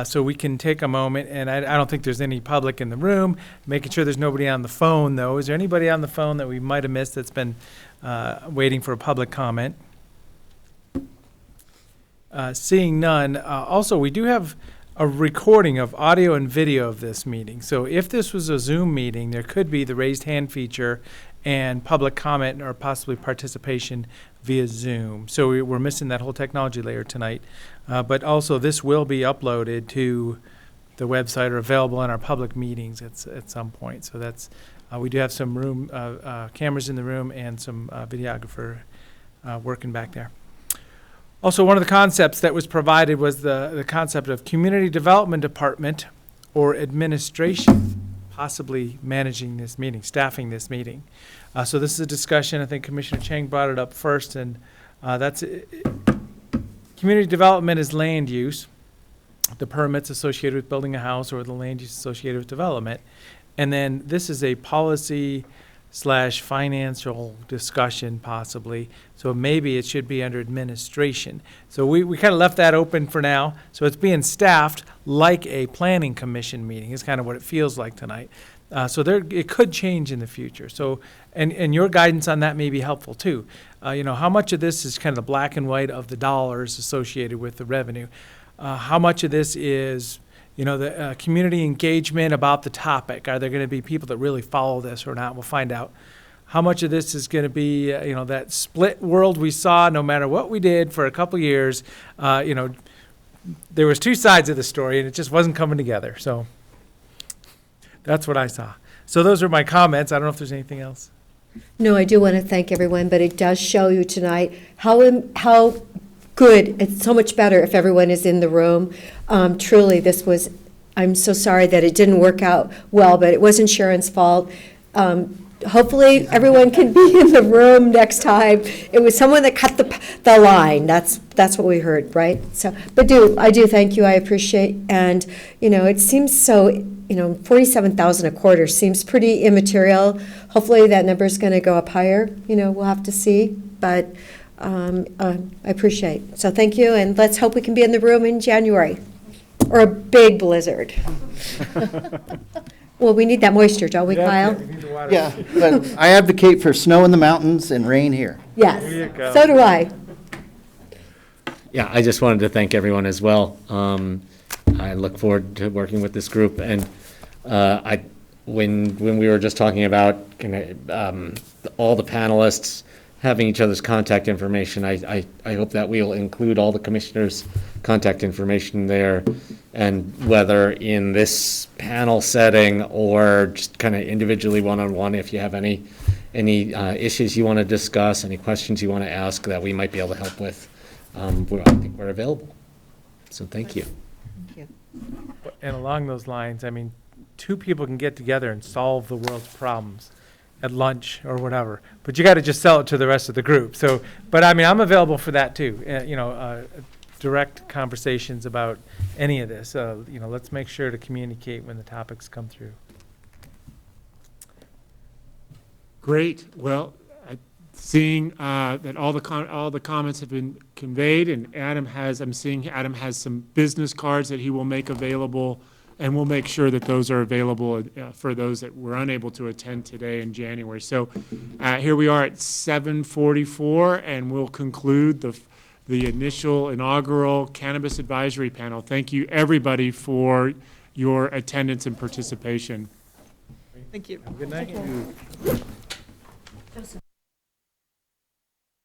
So we can take a moment, and I don't think there's any public in the room. Making sure there's nobody on the phone, though. Is there anybody on the phone that we might have missed that's been waiting for a public comment? Seeing none. Also, we do have a recording of audio and video of this meeting. So if this was a Zoom meeting, there could be the raised hand feature and public comment or possibly participation via Zoom. So we're missing that whole technology layer tonight. But also, this will be uploaded to the website or available in our public meetings at some point. So that's we do have some room cameras in the room and some videographer working back there. Also, one of the concepts that was provided was the concept of community development department or administration possibly managing this meeting, staffing this meeting. So this is a discussion. I think Commissioner Chang brought it up first, and that's community development is land use, the permits associated with building a house or the land use associated with development. And then this is a policy / financial discussion possibly. So maybe it should be under administration. So we kind of left that open for now. So it's being staffed like a planning commission meeting is kind of what it feels like tonight. So it could change in the future. So, and your guidance on that may be helpful too. How much of this is kind of the black and white of the dollars associated with the revenue? How much of this is the community engagement about the topic? Are there going to be people that really follow this or not? We'll find out. How much of this is going to be, that split world we saw no matter what we did for a couple of years? There was two sides of the story and it just wasn't coming together. So that's what I saw. So those are my comments. I don't know if there's anything else. No, I do want to thank everyone, but it does show you tonight how good, it's so much better if everyone is in the room. Truly, this was I'm so sorry that it didn't work out well, but it wasn't Sharon's fault. Hopefully, everyone can be in the room next time. It was someone that cut the line. That's what we heard, right? So, but I do thank you. I appreciate, and, it seems so, 47,000 a quarter seems pretty immaterial. Hopefully, that number's going to go up higher. We'll have to see, but I appreciate. So thank you, and let's hope we can be in the room in January, or a big blizzard. Well, we need that moisture, don't we, Kyle? Yeah, but I advocate for snow in the mountains and rain here. Yes, so do I. Yeah, I just wanted to thank everyone as well. I look forward to working with this group, and when we were just talking about all the panelists having each other's contact information, I hope that we'll include all the commissioners' contact information there, and whether in this panel setting or just kind of individually one-on-one, if you have any issues you want to discuss, any questions you want to ask that we might be able to help with, I think we're available. So thank you. Thank you. And along those lines, I mean, two people can get together and solve the world's problems at lunch or whatever, but you got to just sell it to the rest of the group. So, but I mean, I'm available for that too. Direct conversations about any of this. Let's make sure to communicate when the topics come through. Great. Well, seeing that all the comments have been conveyed, and I'm seeing Adam has some business cards that he will make available, and we'll make sure that those are available for those that were unable to attend today in January. So here we are at 7:44, and we'll conclude the initial inaugural Cannabis Advisory Panel. Thank you, everybody, for your attendance and participation. Thank you. Have a good night. Joseph.